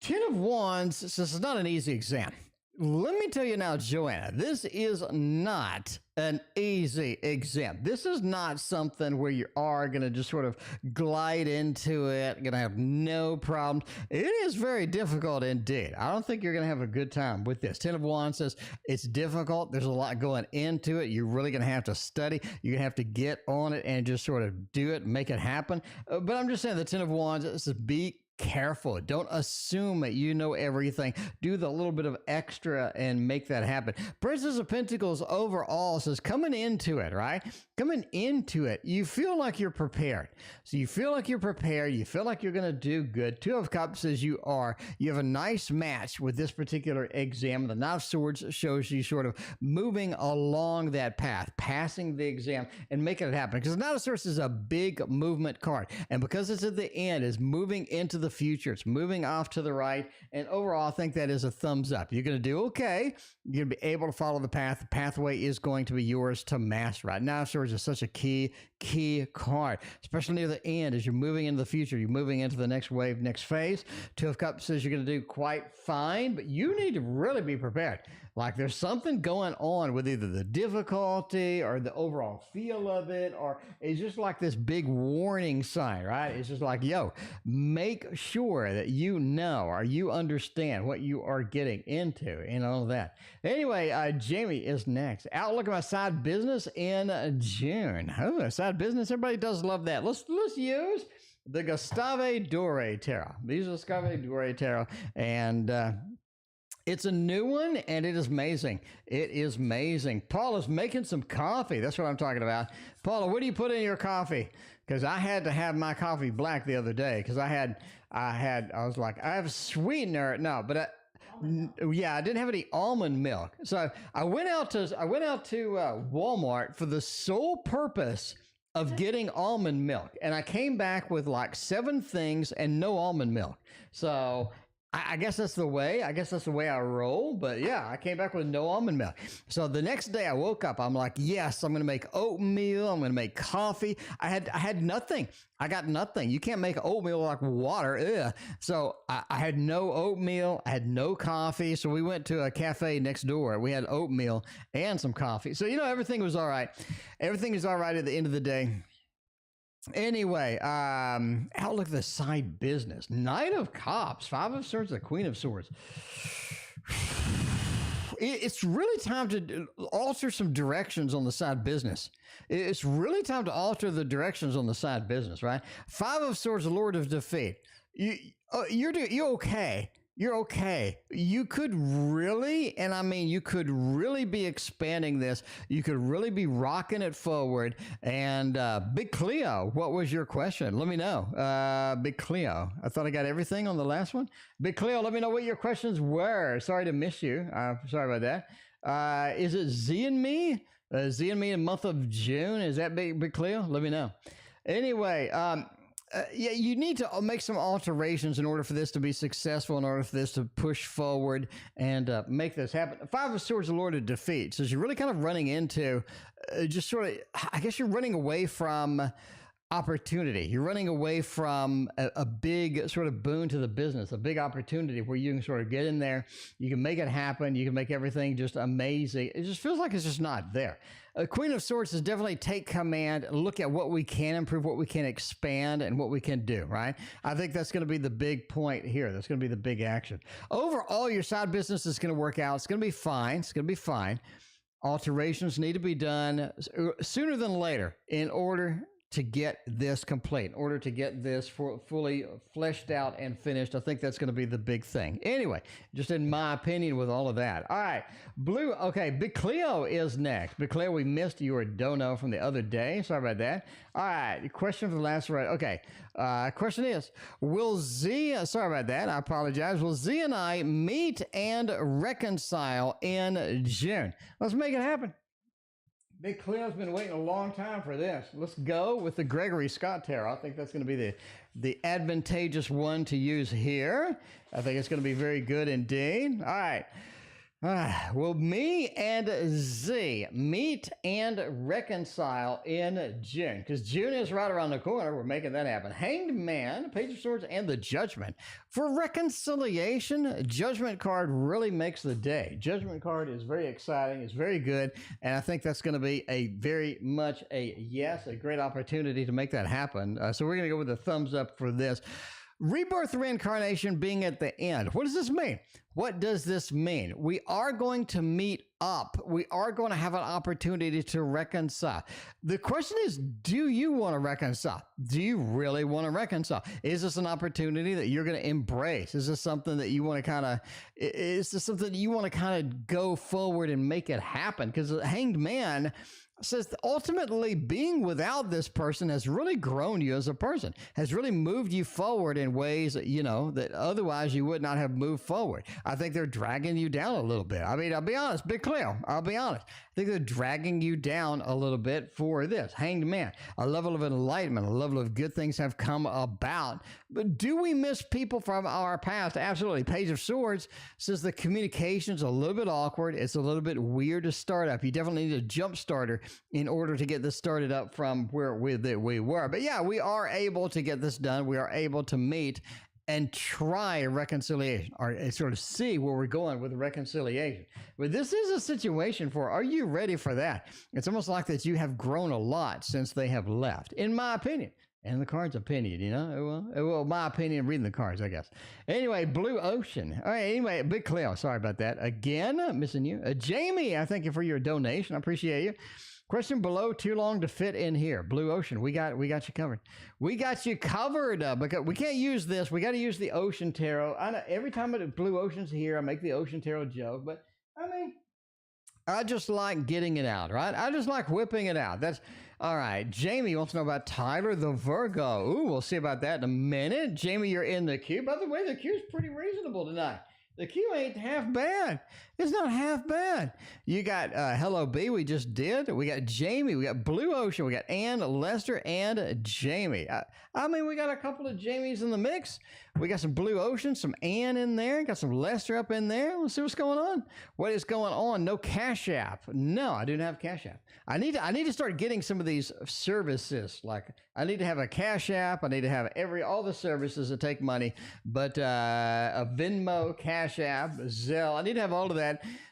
10 of Wands, since it's not an easy exam. Let me tell you now, Joanna, this is not an easy exam. This is not something where you are going to just sort of glide into it, going to have no problems. It is very difficult indeed. I don't think you're going to have a good time with this. 10 of Wands says it's difficult. There's a lot going into it. You're really going to have to study. You're going to have to get on it and just sort of do it, make it happen. But I'm just saying the 10 of Wands, this is be careful. Don't assume that you know everything. Do the little bit of extra and make that happen. Princess of Pentacles overall says coming into it, right? Coming into it, you feel like you're prepared. So you feel like you're prepared. You feel like you're going to do good. 2 of Cups says you are. You have a nice match with this particular exam. The Knight of Swords shows you sort of moving along that path, passing the exam and making it happen. Because the Knight of Swords is a big movement card. And because it's at the end, it's moving into the future. It's moving off to the right. And overall, I think that is a thumbs up. You're going to do okay. You're going to be able to follow the path. The pathway is going to be yours to master. Right now, Swords is such a key card, especially near the end as you're moving into the future. You're moving into the next wave, next phase. 2 of Cups says you're going to do quite fine, but you need to really be prepared. Like there's something going on with either the difficulty or the overall feel of it, or it's just like this big warning sign, right? It's just like, yo, make sure that you know or you understand what you are getting into and all of that. Anyway, Jamie is next. Outlook at my side business in June. Oh, a side business. Everybody does love that. Let's use the Gustave Doré Tarot. These are the Gustave Doré Tarot, and it's a new one, and it is amazing. It is amazing. Paula's making some coffee. That's what I'm talking about. Paula, what do you put in your coffee? Because I had to have my coffee black the other day because I was like, I have a sweetener. No, but yeah, I didn't have any almond milk. So I went out to Walmart for the sole purpose of getting almond milk. And I came back with like 7 things and no almond milk. So I guess that's the way. I guess that's the way I roll. But yeah, I came back with no almond milk. So the next day I woke up, I'm like, yes, I'm going to make oatmeal. I'm going to make coffee. I had nothing. I got nothing. You can't make oatmeal like water. Ugh. So I had no oatmeal. I had no coffee. So we went to a cafe next door. We had oatmeal and some coffee. So, you know, everything was all right. Everything is all right at the end of the day. Anyway, outlook at the side business. Knight of Cups, 5 of Swords, the Queen of Swords. It's really time to alter some directions on the side business. It's really time to alter the directions on the side business, right? 5 of Swords, the Lord of Defeat. You're okay. You're okay. You could really, and I mean, you could really be expanding this. You could really be rocking it forward. And Big Cleo, what was your question? Let me know. Big Cleo. I thought I got everything on the last one. Big Cleo, let me know what your questions were. Sorry to miss you. Sorry about that. Is it Z and me? Z and me in the month of June? Is that Big Cleo? Let me know. Anyway, yeah, you need to make some alterations in order for this to be successful, in order for this to push forward and make this happen. 5 of Swords, the Lord of Defeat. So you're really kind of running into just sort of, I guess you're running away from opportunity. You're running away from a big sort of boon to the business, a big opportunity where you can sort of get in there, you can make it happen, you can make everything just amazing. It just feels like it's just not there. A Queen of Swords is definitely take command, look at what we can improve, what we can expand, and what we can do, right? I think that's going to be the big point here. That's going to be the big action. Overall, your side business is going to work out. It's going to be fine. It's going to be fine. Alterations need to be done sooner than later in order to get this complete, in order to get this fully fleshed out and finished. I think that's going to be the big thing. Anyway, just in my opinion with all of that. All right, Blue, okay, Big Cleo is next. Big Cleo, we missed your dono from the other day. Sorry about that. All right, question for the last right. Okay, question is, will Z, sorry about that, I apologize. Will Z and I meet and reconcile in June? Let's make it happen. Big Cleo's been waiting a long time for this. Let's go with the Gregory Scott Tarot. I think that's going to be the advantageous one to use here. I think it's going to be very good indeed. All right. Will me and Z meet and reconcile in June? Because June is right around the corner. We're making that happen. Hanged Man, Page of Swords, and the Judgment. For reconciliation, Judgment card really makes the day. Judgment card is very exciting. It's very good. And I think that's going to be a very much a yes, a great opportunity to make that happen. So we're going to go with a thumbs up for this. Rebirth reincarnation being at the end. What does this mean? What does this mean? We are going to meet up. We are going to have an opportunity to reconcile. The question is, do you want to reconcile? Do you really want to reconcile? Is this an opportunity that you're going to embrace? Is this something that you want to go forward and make it happen? Because the Hanged Man says that ultimately being without this person has really grown you as a person, has really moved you forward in ways that, that otherwise you would not have moved forward. I think they're dragging you down a little bit. I mean, I'll be honest, Big Cleo, I'll be honest. I think they're dragging you down a little bit for this. Hanged Man, a level of enlightenment, a level of good things have come about. But do we miss people from our past? Absolutely. Page of Swords says the communication's a little bit awkward. It's a little bit weird to start up. You definitely need a jump starter in order to get this started up from where we were. But yeah, we are able to get this done. We are able to meet and try reconciliation, or sort of see where we're going with reconciliation. But this is a situation for, are you ready for that? It's almost like that you have grown a lot since they have left, in my opinion. And the card's opinion, well, my opinion, reading the cards, I guess. Anyway, Blue Ocean. All right, anyway, Big Cleo, sorry about that. Again, missing you. Jamie, I thank you for your donation. I appreciate you. Question below, too long to fit in here. Blue Ocean, we got you covered. We got you covered because we can't use this. We got to use the Ocean Tarot. I know every time Blue Ocean's here, I make the Ocean Tarot joke, but I mean, I just like getting it out, right? I just like whipping it out. That's all right. Jamie wants to know about Tyler the Virgo. Ooh, we'll see about that in a minute. Jamie, you're in the queue. By the way, the queue's pretty reasonable tonight. The queue ain't half bad. It's not half bad. You got Hello B, we just did. We got Jamie. We got Blue Ocean. We got Ann, Lester, and Jamie. I mean, we got a couple of Jamies in the mix. We got some Blue Ocean, some Ann in there. Got some Lester up in there. Let's see what's going on. What is going on? No Cash App. No, I do not have Cash App. I need to start getting some of these services. Like I need to have a Cash App. I need to have all the services that take money. But a Venmo, Cash App, Zelle. I need to have all of that.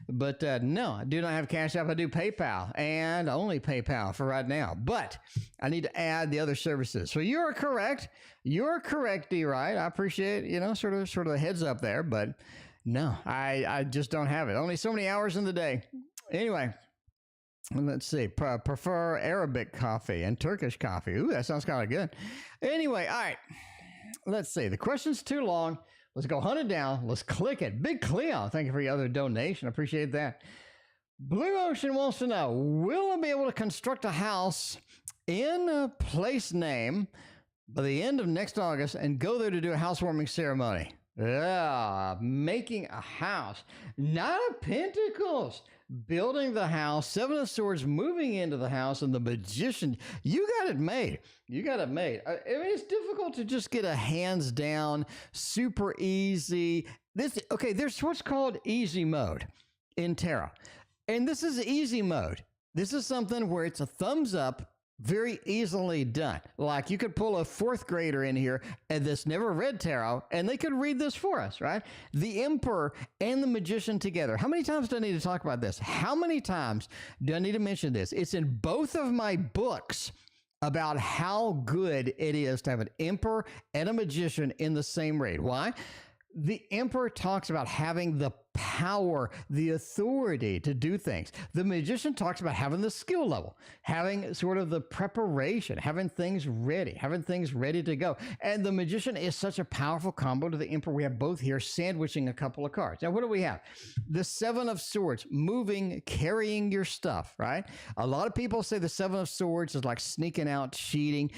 But no, I do not have Cash App. I do PayPal, and only PayPal for right now. But I need to add the other services. So you're correct. You're correct, D-Right. I appreciate, sort of a heads up there. But no, I just don't have it. Only so many hours in the day. Anyway, let's see. Prefer Arabic coffee and Turkish coffee. Ooh, that sounds kind of good. Anyway, all right. Let's see. The question's too long. Let's go hunt it down. Let's click it. Big Cleo, thank you for your other donation. I appreciate that. Blue Ocean wants to know, will I be able to construct a house in a place name by the end of next August and go there to do a housewarming ceremony? Yeah, making a house. Knight of Pentacles. Building the house, Seven of Swords, moving into the house, and the Magician. You got it made. You got it made. I mean, it's difficult to just get a hands down, super easy. There's what's called easy mode in tarot. And this is easy mode. This is something where it's a thumbs up Very easily done. Like you could pull a fourth grader in here and that's never read tarot and they could read this for us, right? The Emperor and the Magician together. How many times do I need to talk about this? How many times do I need to mention this? It's in both of my books about how good it is to have an Emperor and a Magician in the same read. Why? The Emperor talks about having the power, the authority to do things. The Magician talks about having the skill level, having sort of the preparation, having things ready to go. And the Magician is such a powerful combo to the Emperor. We have both here sandwiching a couple of cards. Now, what do we have? The Seven of Swords, moving, carrying your stuff, right? A lot of people say the Seven of Swords is like sneaking out, cheating.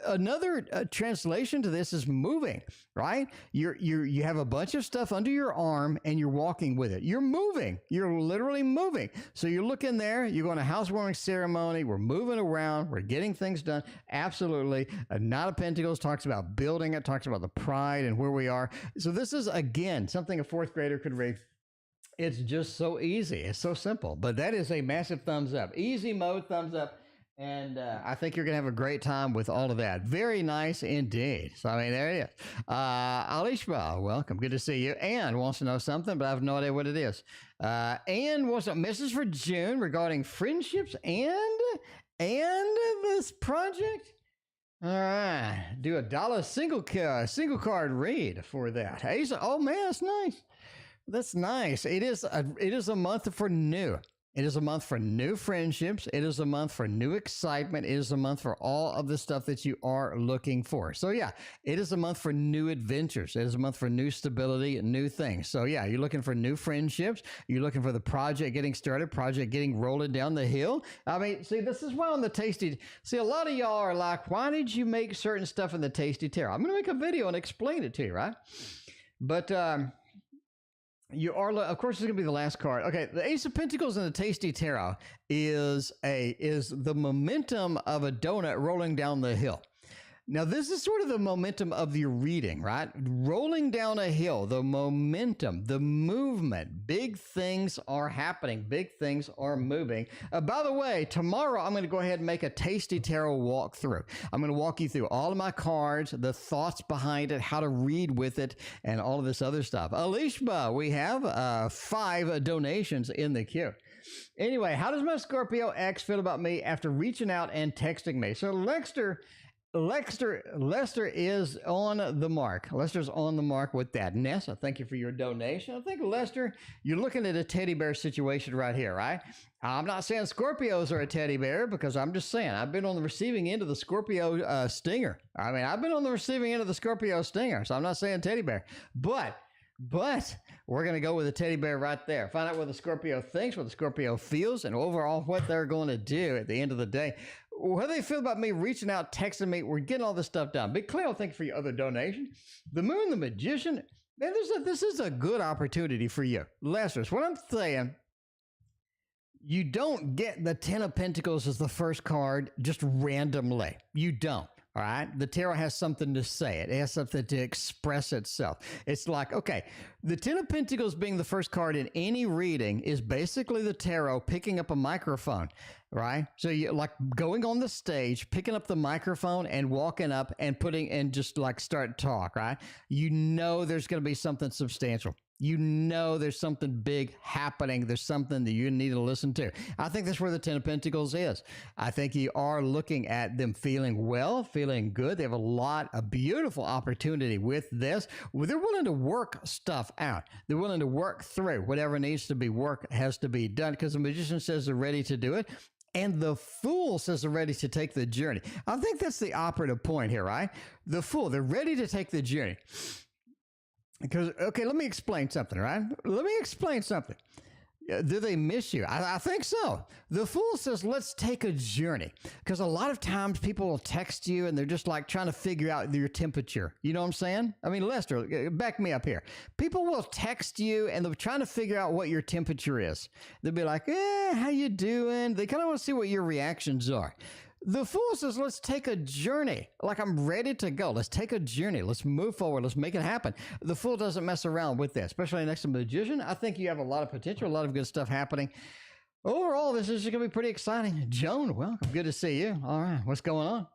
Another translation to this is moving, right? You have a bunch of stuff under your arm and you're walking with it. You're moving. You're literally moving. So you look in there, you go on a housewarming ceremony, we're moving around, we're getting things done. Absolutely. A Knight of Pentacles talks about building it, talks about the pride and where we are. So this is, again, something a fourth grader could read. It's just so easy. It's so simple. But that is a massive thumbs up. Easy mode, thumbs up. And I think you're going to have a great time with all of that. Very nice indeed. So, I mean, there it is. Alicia, welcome. Good to see you. Anne wants to know something, but I have no idea what it is. Anne wants a message for June regarding friendships and this project. All right. Do $1 single card read for that. Hey, so, oh, man, that's nice. That's nice. It is a month for new. It is a month for new friendships. It is a month for new excitement. It is a month for all of the stuff that you are looking for. So yeah, it is a month for new adventures. It is a month for new stability and new things. So yeah, you're looking for new friendships. You're looking for the project getting started, project getting rolling down the hill. I mean, see, this is why on the Tasty, see, a lot of y'all are like, why did you make certain stuff in the Tasty Tarot? I'm going to make a video and explain it to you, right? But, you are, of course, it's going to be the last card. Okay, the Ace of Pentacles in the Tasty Tarot is the momentum of a donut rolling down the hill. Now, this is sort of the momentum of your reading, right? Rolling down a hill, the momentum, the movement. Big things are happening. Big things are moving. By the way, tomorrow I'm going to go ahead and make a Tasty Tarot walkthrough. I'm going to walk you through all of my cards, the thoughts behind it, how to read with it, and all of this other stuff. Alicia, we have 5 donations in the queue. Anyway, how does my Scorpio X feel about me after reaching out and texting me? So Lester is on the mark. Lester's on the mark with that. Nessa, thank you for your donation. I think, Lester, you're looking at a teddy bear situation right here, right? I'm not saying Scorpios are a teddy bear because I'm just saying I've been on the receiving end of the Scorpio stinger. I mean, I've been on the receiving end of the Scorpio stinger, so I'm not saying teddy bear. But we're going to go with a teddy bear right there. Find out what the Scorpio thinks, what the Scorpio feels, and overall what they're going to do at the end of the day. What do they feel about me reaching out, texting me? We're getting all this stuff done. Big Cleo, thank you for your other donation. The Moon, the Magician. Man, this is a good opportunity for you. Lester, what I'm saying, you don't get the 10 of Pentacles as the first card just randomly. You don't. All right. The tarot has something to say. It has something to express itself. It's like, okay, the 10 of Pentacles being the first card in any reading is basically the tarot picking up a microphone, right? So you like going on the stage, picking up the microphone and walking up and just like start talk, right? You know, there's going to be something substantial. You know there's something big happening. There's something that you need to listen to. I think that's where the 10 of Pentacles is. I think you are looking at them feeling well, feeling good. They have a beautiful opportunity with this. They're willing to work stuff out. They're willing to work through whatever needs to be worked, has to be done, because the Magician says they're ready to do it. And the Fool says they're ready to take the journey. I think that's the operative point here, right? The Fool, they're ready to take the journey. Because, okay, let me explain something, right? Let me explain something. Do they miss you? I think so. The Fool says, let's take a journey. Because a lot of times people will text you and they're just like trying to figure out your temperature. You know what I'm saying? I mean, Lester, back me up here. People will text you and they're trying to figure out what your temperature is. They'll be like, how you doing? They kind of want to see what your reactions are. The Fool says, let's take a journey. Like, I'm ready to go. Let's take a journey. Let's move forward. Let's make it happen. The Fool doesn't mess around with that, especially next to the Magician. I think you have a lot of potential, a lot of good stuff happening. Overall, this is going to be pretty exciting. Joan, welcome. Good to see you. All right, what's going on?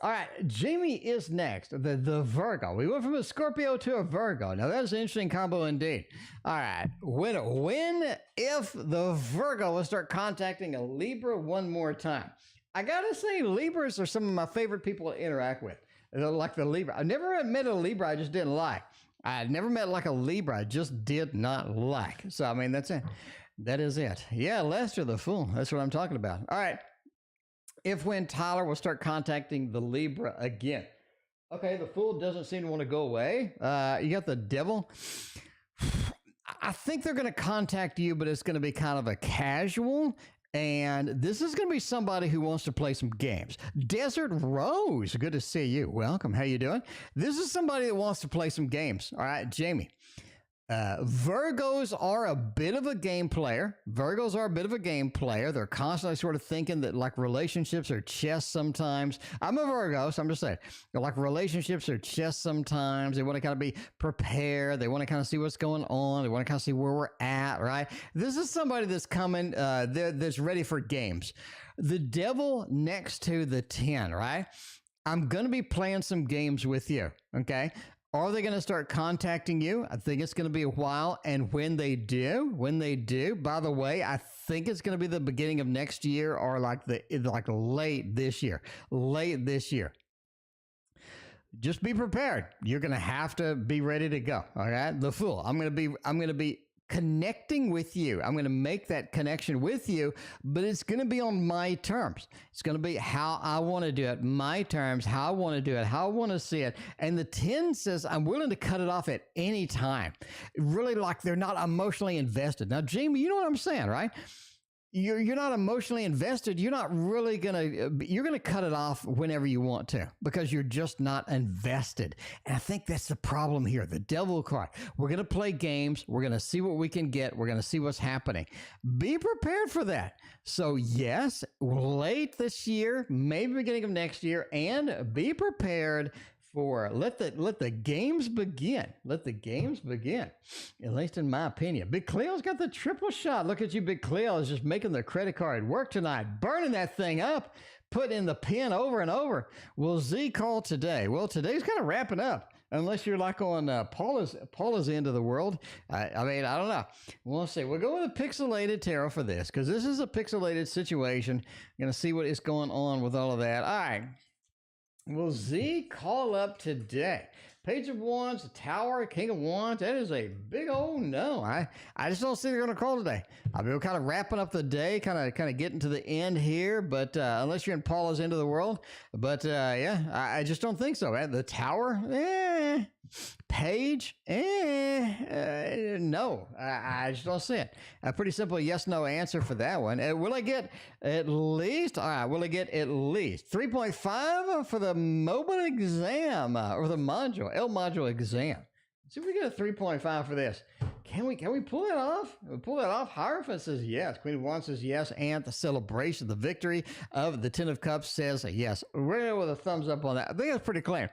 All right, Jamie is next. The Virgo. We went from a Scorpio to a Virgo. Now that's an interesting combo indeed. All right, if the Virgo will start contacting a Libra one more time, I gotta say Libras are some of my favorite people to interact with. They're like the Libra. I've never met a Libra I just didn't like. I never met like a Libra I just did not like. So I mean that's it. That is it. Yeah, Lester the Fool. That's what I'm talking about. All right. If when Tyler will start contacting the Libra again. Okay, the Fool doesn't seem to want to go away. You got the Devil. I think they're going to contact you, but it's going to be kind of a casual. And this is going to be somebody who wants to play some games. Desert Rose, good to see you. Welcome. How you doing? This is somebody that wants to play some games. All right, Jamie. Virgos are a bit of a game player. They're constantly sort of thinking that like relationships are chess sometimes. I'm a Virgo, so I'm just saying, like relationships are chess sometimes. They want to kind of be prepared. They want to kind of see what's going on. They want to kind of see where we're at, right? This is somebody that's coming, that's ready for games. The Devil next to the 10, right? I'm going to be playing some games with you, okay? Are they going to start contacting you? I think it's going to be a while. And when they do, by the way, I think it's going to be the beginning of next year or like late this year. Just be prepared. You're going to have to be ready to go. All right. The Fool. I'm going to be connecting with you. I'm going to make that connection with you, but it's going to be on my terms. It's going to be how I want to do it, my terms, how I want to do it, how I want to see it. And the 10 says, I'm willing to cut it off at any time. Really, like they're not emotionally invested. Now, Jamie, you know what I'm saying, right? You're not emotionally invested. You're not really you're going to cut it off whenever you want to because you're just not invested. And I think that's the problem here. The Devil card. We're going to play games. We're going to see what we can get. We're going to see what's happening. Be prepared for that. So yes, late this year, maybe beginning of next year, and be prepared for let the games begin. Let the games begin, at least in my opinion. Big Cleo's got the triple shot. Look at you, Big Cleo is just making the credit card work tonight, burning that thing up, putting in the pin over and over. Will Z call today? Well, today's kind of wrapping up. Unless you're like on Paula's end of the world. I mean, I don't know. We'll see. We'll go with a pixelated tarot for this because this is a pixelated situation. Going to see what is going on with all of that. All right. Will Z call up today? Page of Wands, Tower, King of Wands. That is a big old no. I just don't see they're going to call today. I'll be kind of wrapping up the day, kind of getting to the end here. But unless you're in Paula's end of the world, but yeah, I just don't think so. The Tower, Page, no. I just don't see it. A pretty simple yes/no answer for that one. Will I get at least? All right. Will I get at least 3.5 for the mobile exam or the module? L module exam. See if we get a 3.5 for this. Can we pull that off? Pull that off? Hierophant says yes. Queen of Wands says yes. And the celebration, the victory of the 10 of Cups says yes. We're with a thumbs up on that. I think that's pretty clear.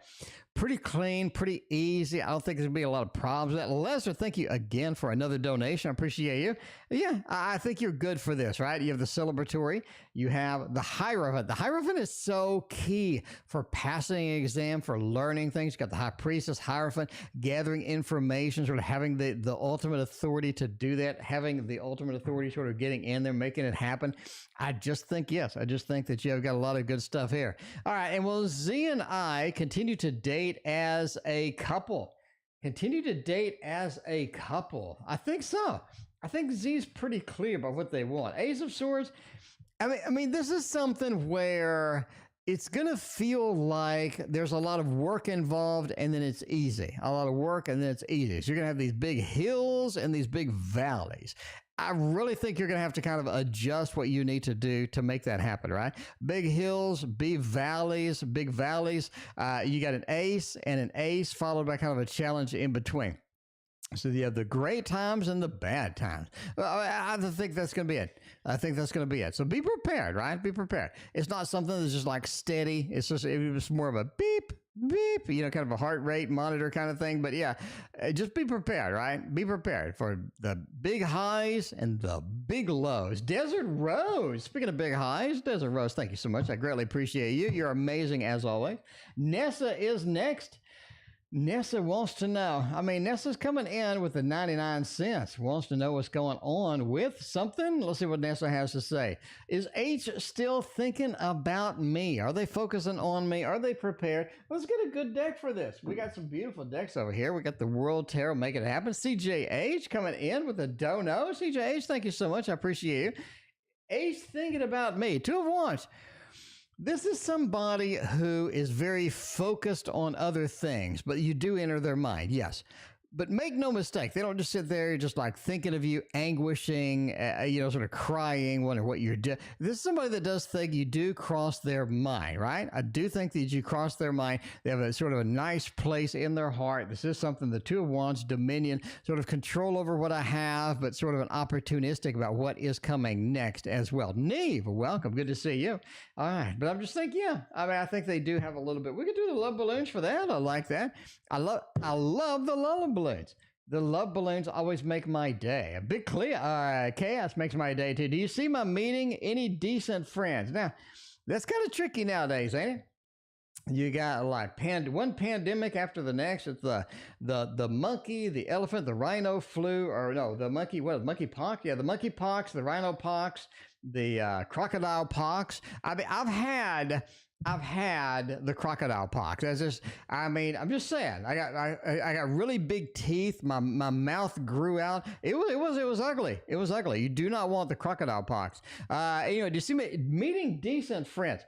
Pretty clean, pretty easy. I don't think there's going to be a lot of problems with that. Lester, thank you again for another donation. I appreciate you. Yeah, I think you're good for this, right? You have the celebratory. You have the Hierophant. The Hierophant is so key for passing an exam, for learning things. You got the High Priestess, Hierophant, gathering information, sort of having the ultimate authority to do that, having the ultimate authority sort of getting in there, making it happen. I just think, yes, I just think that you have got a lot of good stuff here. All right, and will Z and I continue to date as a couple? Continue to date as a couple? I think so. I think Z's pretty clear about what they want. Ace of Swords. I mean, this is something where it's going to feel like there's a lot of work involved and then it's easy. A lot of work and then it's easy. So you're going to have these big hills and these big valleys. I really think you're going to have to kind of adjust what you need to do to make that happen, right? Big hills, big valleys. You got an ace and an ace followed by kind of a challenge in between. So you have the great times and the bad times. Well, I think that's going to be it. I think that's going to be it. So be prepared, right? Be prepared. It's not something that's just like steady. It's more of a beep, beep, kind of a heart rate monitor kind of thing. But yeah, just be prepared, right? Be prepared for the big highs and the big lows. Desert Rose. Speaking of big highs, Desert Rose, thank you so much. I greatly appreciate you. You're amazing as always. Nessa is next. Nessa wants to know. Nessa's coming in with the 99 cents. Wants to know what's going on with something. Let's see what Nessa has to say. Is H still thinking about me? Are they focusing on me? Are they prepared? Let's get a good deck for this. We got some beautiful decks over here. We got the World Tarot, Make It Happen. CJH coming in with a dono. CJH, thank you so much. I appreciate you. H thinking about me. Two of Wands. This is somebody who is very focused on other things, but you do enter their mind, yes. But make no mistake, they don't just sit there just like thinking of you, anguishing, sort of crying, wondering what you're doing. This is somebody that does think you do cross their mind, right? I do think that you cross their mind. They have a sort of a nice place in their heart. This is something the Two of Wands, dominion, sort of control over what I have, but sort of an opportunistic about what is coming next as well. Neve, welcome. Good to see you. All right. But I'm just thinking, yeah, I think they do have a little bit. We could do the love balloons for that. I like that. I love the love balloons. The love balloons always make my day. A big chaos makes my day too. Do you see my meeting any decent friends? Now, that's kind of tricky nowadays, ain't it? You got like one pandemic after the next. It's the monkey, the elephant, the rhino flu, or no, the monkey, monkey pox? Yeah, the monkey pox, the rhino pox, the crocodile pox. I've had the crocodile pox. That's just, I'm just saying. I got really big teeth. My mouth grew out. It was ugly. It was ugly. You do not want the crocodile pox. Do you see me meeting decent friends?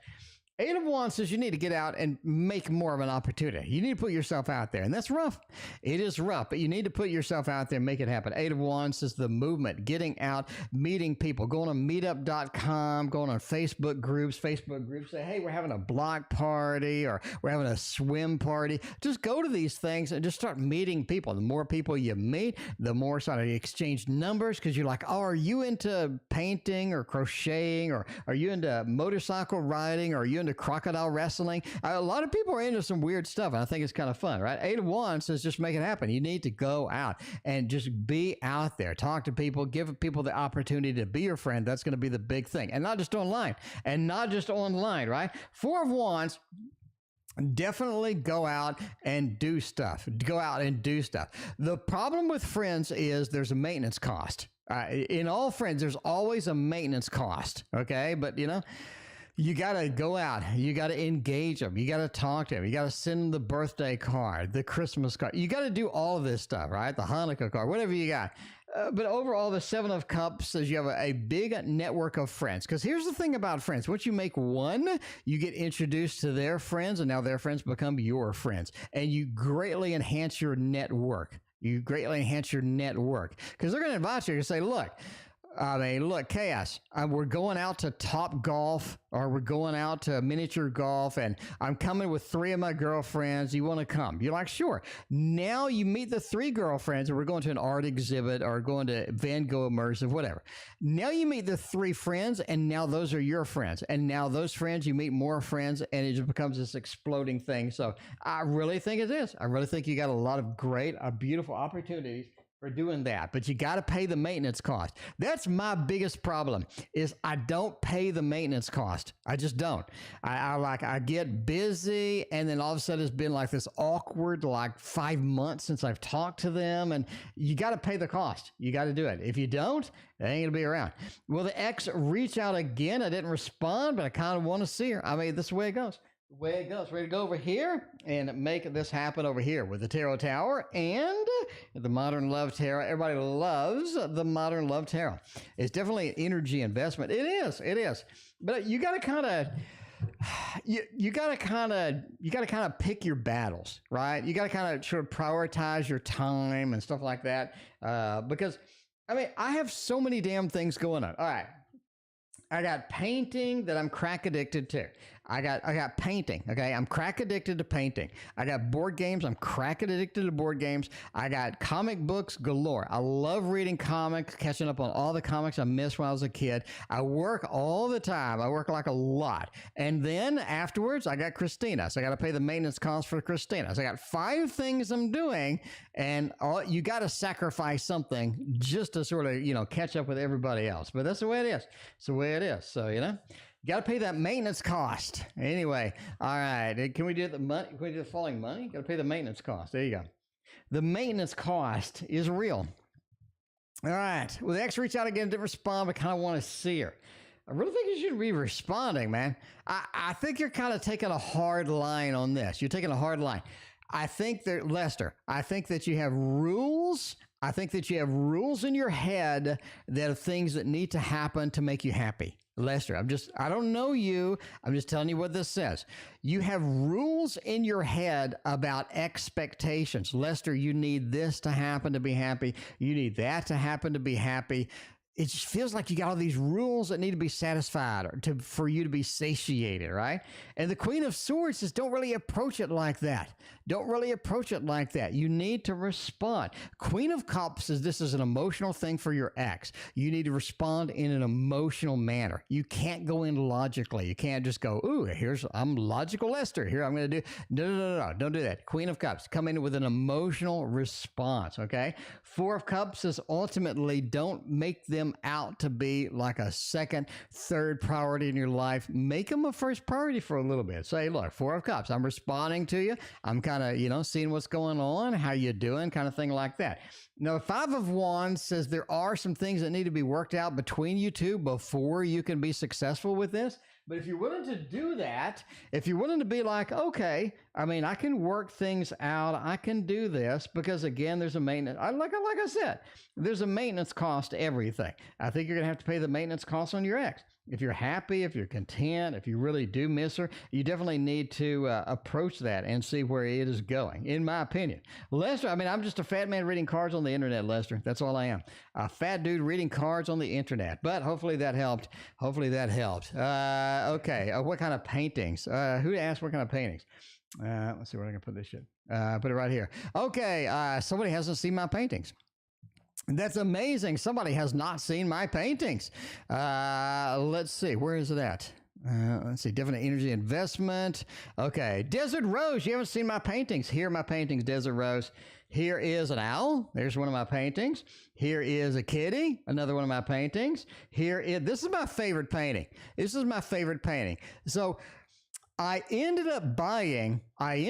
Eight of Wands says you need to get out and make more of an opportunity. You need to put yourself out there, and that's rough. It is rough, but you need to put yourself out there and make it happen. Eight of Wands says the movement, getting out, meeting people, going on meetup.com, going on Facebook groups, say, hey, we're having a block party or we're having a swim party. Just go to these things and just start meeting people. The more people you meet, the more sort of exchange numbers, because you're like, oh, are you into painting or crocheting, or are you into motorcycle riding, or are you into crocodile wrestling? A lot of people are into some weird stuff, and I think it's kind of fun, right? Eight of Wands says just make it happen. You need to go out and just be out there. Talk to people. Give people the opportunity to be your friend. That's going to be the big thing. And not just online. Right? Four of Wands, definitely go out and do stuff. The problem with friends is there's a maintenance cost. In all friends, there's always a maintenance cost, okay? But, you got to go out. You got to engage them. You got to talk to them. You got to send them the birthday card, the Christmas card. You got to do all of this stuff, right? The Hanukkah card, whatever you got. But overall, the Seven of Cups says you have a big network of friends. Because here's the thing about friends. Once you make one, you get introduced to their friends, and now their friends become your friends. And you greatly enhance your network. Because they're going to invite you to say, look, Chaos, we're going out to Top Golf, or we're going out to miniature golf, and I'm coming with 3 of my girlfriends. You want to come? You're like, sure. Now you meet the 3 girlfriends, and we're going to an art exhibit or going to Van Gogh Immersive, whatever. Now you meet the 3 friends, and now those are your friends. And now those friends, you meet more friends, and it just becomes this exploding thing. So I really think it is. I really think you got a lot of great, beautiful opportunities for doing that, but you got to pay the maintenance cost. That's my biggest problem, is I don't pay the maintenance cost. I just don't. I get busy, and then all of a sudden it's been like this awkward, like 5 months since I've talked to them, and you got to pay the cost. You got to do it. If you don't, they ain't gonna be around. Will the ex reach out again? I didn't respond, but I kind of want to see her. This is the way it goes. Ready to go over here and make this happen over here with the Tarot Tower and the Modern Love Tarot. Everybody loves the Modern Love Tarot. It's definitely an energy investment. It is. But you got to kind of, you got to kind of pick your battles, right? You got to kind of sort of prioritize your time and stuff like that. Because I have so many damn things going on. All right. I got painting that I'm crack addicted to. I got painting. Okay, I'm crack addicted to painting. I got board games. I'm crack addicted to board games. I got comic books galore. I love reading comics, catching up on all the comics I missed when I was a kid. I work all the time. I work like a lot. And then afterwards, I got Christina. So I got to pay the maintenance costs for Christina. So I got 5 things I'm doing, and you got to sacrifice something just to sort of, catch up with everybody else. But that's the way it is. It's the way it is. So, you got to pay that maintenance cost. Anyway, all right. Can we do the money? Can we do the falling money? Got to pay the maintenance cost. There you go. The maintenance cost is real. All right. Well, the X reached out again, didn't respond, but kind of want to see her. I really think you should be responding, man. I think you're kind of taking a hard line on this. You're taking a hard line. I think that, Lester, I think that you have rules. I think that you have rules in your head that are things that need to happen to make you happy. Lester, I don't know you. I'm just telling you what this says. You have rules in your head about expectations. Lester, you need this to happen to be happy. You need that to happen to be happy. It just feels like you got all these rules that need to be satisfied for you to be satiated, right? And the Queen of Swords says, don't really approach it like that. Don't really approach it like that. You need to respond. Queen of Cups says this is an emotional thing for your ex. You need to respond in an emotional manner. You can't go in logically. You can't just go, ooh, I'm logical Lester. Here, I'm going to do. No. Don't do that. Queen of Cups, come in with an emotional response, okay? 4 of Cups says ultimately don't make them out to be like a second, third priority in your life. Make them a first priority for a little bit. Say, look, 4 of Cups, I'm responding to you. I'm kind of, seeing what's going on, how you doing, kind of thing like that. Now, 5 of Wands says there are some things that need to be worked out between you two before you can be successful with this. But if you're willing to do that, if you're willing to be like, okay, I can work things out. I can do this because, again, there's a maintenance. Like I said, there's a maintenance cost to everything. I think you're going to have to pay the maintenance cost on your ex. If you're happy, if you're content, if you really do miss her, you definitely need to approach that and see where it is going, in my opinion. Lester, I'm just a fat man reading cards on the internet, Lester. That's all I am. A fat dude reading cards on the internet. But hopefully that helped. Okay. What kind of paintings? Who asked what kind of paintings? Let's see where I can put this shit. Put it right here. Okay. Somebody hasn't seen my paintings. That's amazing. Somebody has not seen my paintings. Let's see. Where is it at? Let's see. Definite energy investment. Okay. Desert Rose. You haven't seen my paintings. Here are my paintings, Desert Rose. Here is an owl. There's one of my paintings. Here is a kitty. Another one of my paintings. This is my favorite painting. So I ended up buying an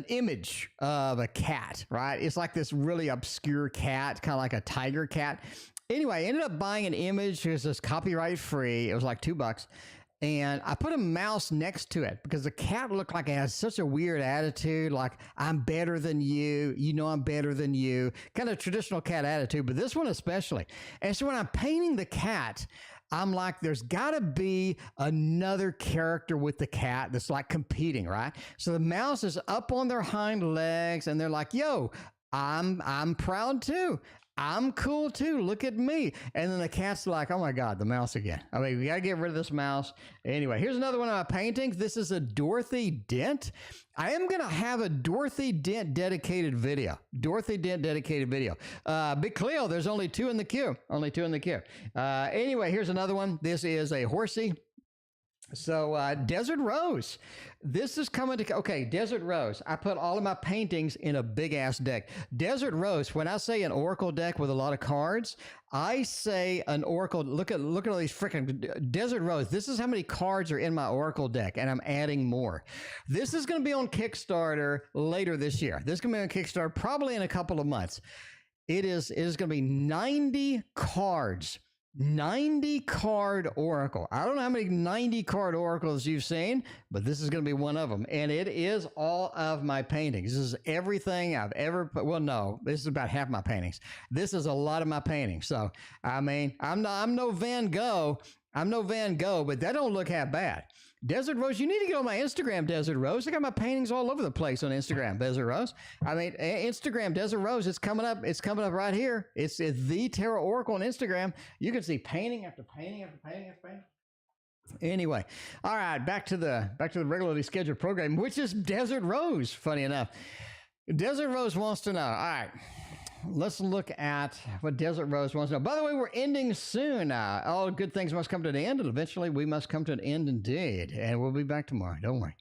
image of a cat, right? It's like this really obscure cat, kind of like a tiger cat. Anyway, I ended up buying an image. It was just copyright free. It was like $2. And I put a mouse next to it because the cat looked like it has such a weird attitude, like I'm better than you, I'm better than you, kind of traditional cat attitude, but this one especially. And so when I'm painting the cat, I'm like, there's got to be another character with the cat that's like competing, right? So the mouse is up on their hind legs and they're like, yo, I'm proud too. I'm cool too. Look at me. And then the cat's like, oh my God, the mouse again. We got to get rid of this mouse. Anyway, here's another one of my paintings. This is a Dorothy Dent. I am going to have a Dorothy Dent dedicated video. Big Cleo, there's only 2 in the queue. Anyway, here's another one. This is a horsey. So Desert Rose, this is coming to, okay, Desert Rose. I put all of my paintings in a big ass deck. Desert Rose, when I say an oracle deck with a lot of cards, I say an oracle, look at all these freaking Desert Rose. This is how many cards are in my oracle deck, and I'm adding more. This is going to be on Kickstarter later this year. This is going to be on Kickstarter probably in a couple of months. It is going to be 90 cards. 90 card oracle. I don't know how many 90 card oracles you've seen, but this is going to be one of them. And it is all of my paintings. This is everything I've ever put. Well, no, this is about half my paintings. This is a lot of my paintings. So, I'm no Van Gogh. But that don't look half bad. Desert Rose, you need to get on my Instagram, Desert Rose. I got my paintings all over the place on Instagram, Desert Rose. I mean, Instagram, Desert Rose, it's coming up. It's coming up right here. It's the Tarot Oracle on Instagram. You can see painting after painting after painting after painting. Anyway, all right, back to the regularly scheduled program, which is Desert Rose. Funny enough, Desert Rose wants to know. All right, let's look at what Desert Rose wants to know. By the way, we're ending soon. All good things must come to an end, and eventually we must come to an end indeed. And we'll be back tomorrow. Don't worry.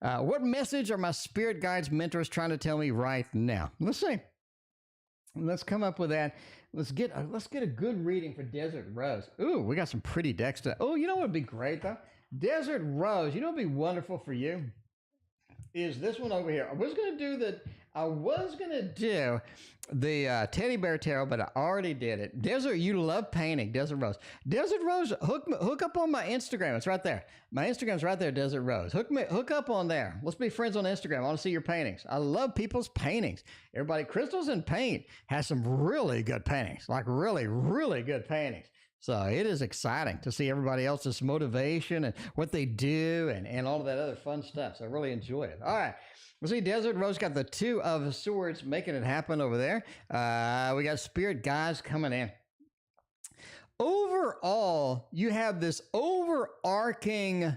What message are my spirit guides, mentors trying to tell me right now? Let's see. Let's come up with that. Let's get a good reading for Desert Rose. Ooh, we got some pretty decks today. Oh, you know what would be great though? Desert Rose. You know what would be wonderful for you? Is this one over here. I was gonna do the teddy bear tarot, but I already did it. Desert, you love painting. Desert Rose. Desert Rose, hook up on my Instagram. It's right there. My Instagram's right there, Desert Rose. Hook up on there. Let's be friends on Instagram. I want to see your paintings. I love people's paintings. Everybody, Crystals and Paint has some really good paintings, like really, really good paintings. So it is exciting to see everybody else's motivation and what they do and all of that other fun stuff. So I really enjoy it. All right. We see Desert Rose got the Two of Swords making it happen over there. We got Spirit Guides coming in. Overall, you have this overarching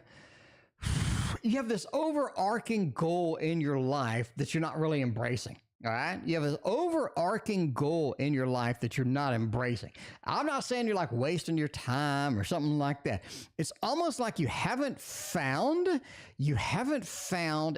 goal in your life that you're not really embracing. All right. You have this overarching goal in your life that you're not embracing. I'm not saying you're like wasting your time or something like that. It's almost like you haven't found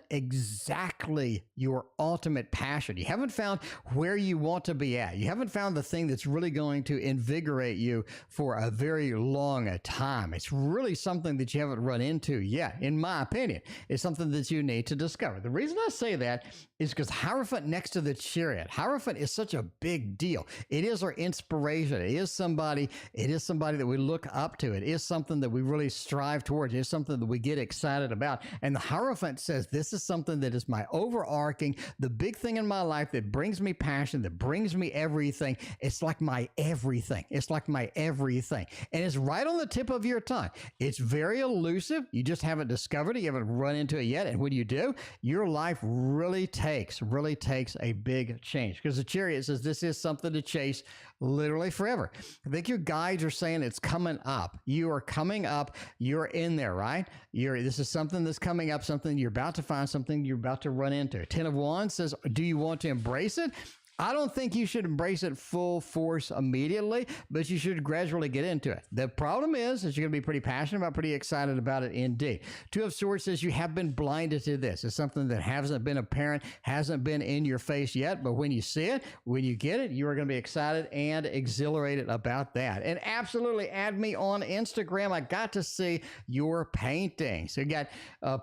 exactly your ultimate passion. You haven't found where you want to be at. You haven't found the thing that's really going to invigorate you for a very long time. It's really something that you haven't run into yet, in my opinion. It's something that you need to discover. The reason I say that is because Hierophant next to the Chariot. Hierophant is such a big deal. It is our inspiration. It is somebody that we look up to. It is something that we really strive towards. It is something that we get excited about. And the Hierophant says, this is something that is my overarching, the big thing in my life that brings me passion, that brings me everything. It's like my everything. It's like my everything. And it's right on the tip of your tongue. It's very elusive. You just haven't discovered it. You haven't run into it yet. And when you do, your life really takes a big change, because the Chariot says this is something to chase literally forever. I think your guides are saying it's coming up. You are coming up. You're in there, right? This is something that's coming up, something you're about to find, something you're about to run into. Ten of Wands says, do you want to embrace it? I don't think you should embrace it full force immediately, but you should gradually get into it. The problem is you're going to be pretty passionate about, pretty excited about it indeed. Two of Swords says you have been blinded to this. It's something that hasn't been apparent, hasn't been in your face yet, but when you see it, when you get it, you are going to be excited and exhilarated about that. And absolutely add me on Instagram. I got to see your paintings. So you got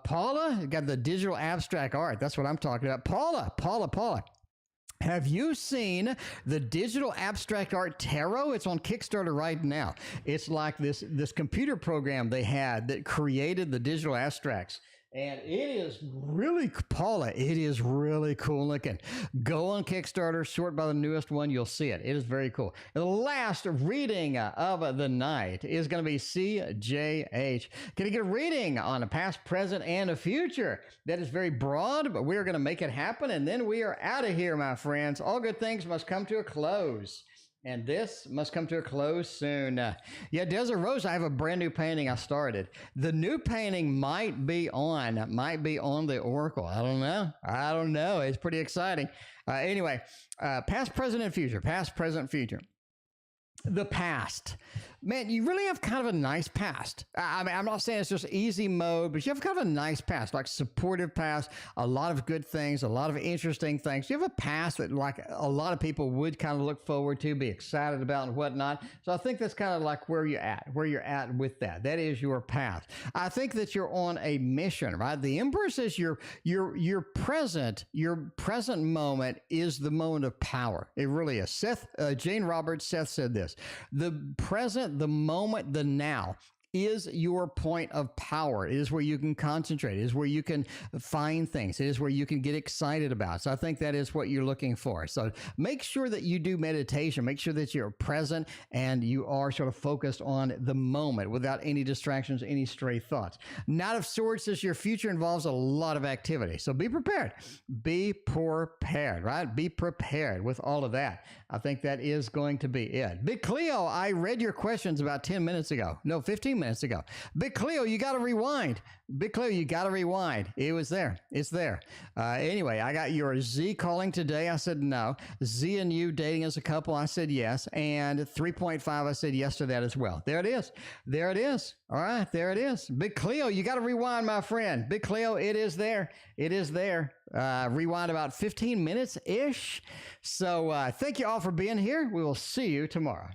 Paula, got the digital abstract art. That's what I'm talking about. Paula. Have you seen the digital abstract art tarot? It's on Kickstarter right now. It's like this computer program they had that created the digital abstracts. And it is really, Paula, it is really cool looking. Go on Kickstarter, sort by the newest one, you'll see it. It is very cool. And the last reading of the night is going to be CJH. Can you get a reading on a past, present, and a future? That is very broad, but we are going to make it happen, and then we are out of here, my friends. All good things must come to a close. And this must come to a close soon. Yeah, Desert Rose, I have a brand new painting I started. The new painting might be on the Oracle. I don't know. It's pretty exciting. Anyway, past, present, and future. Past, present, future. The past. Man, you really have kind of a nice past. I mean, I'm not saying it's just easy mode, but you have kind of a nice past, like supportive past, a lot of good things, a lot of interesting things. You have a past that like a lot of people would kind of look forward to, be excited about and whatnot. So I think that's kind of like where you're at with that. That is your past. I think that you're on a mission, right? The Empress is your present moment is the moment of power. It really is. Jane Roberts, Seth said this, the present, the moment, the now is your point of power. It is where you can concentrate. It is where you can find things. It is where you can get excited about. So I think that is what you're looking for. So make sure that you do meditation. Make sure that you're present and you are sort of focused on the moment without any distractions, any stray thoughts. Knight of Swords says your future involves a lot of activity. So be prepared. Be prepared, right? Be prepared with all of that. I think that is going to be it. Big Cleo, I read your questions about 10 minutes ago. No, 15 minutes ago. Big Cleo, you got to rewind. Big Cleo, you got to rewind. It was there. It's there. Anyway, I got your Z calling today. I said no. Z and you dating as a couple. I said yes. And 3.5, I said yes to that as well. There it is. There it is. All right. There it is. Big Cleo, you got to rewind, my friend. Big Cleo, it is there. It is there. Rewind about 15 minutes-ish. So thank you all for being here. We will see you tomorrow.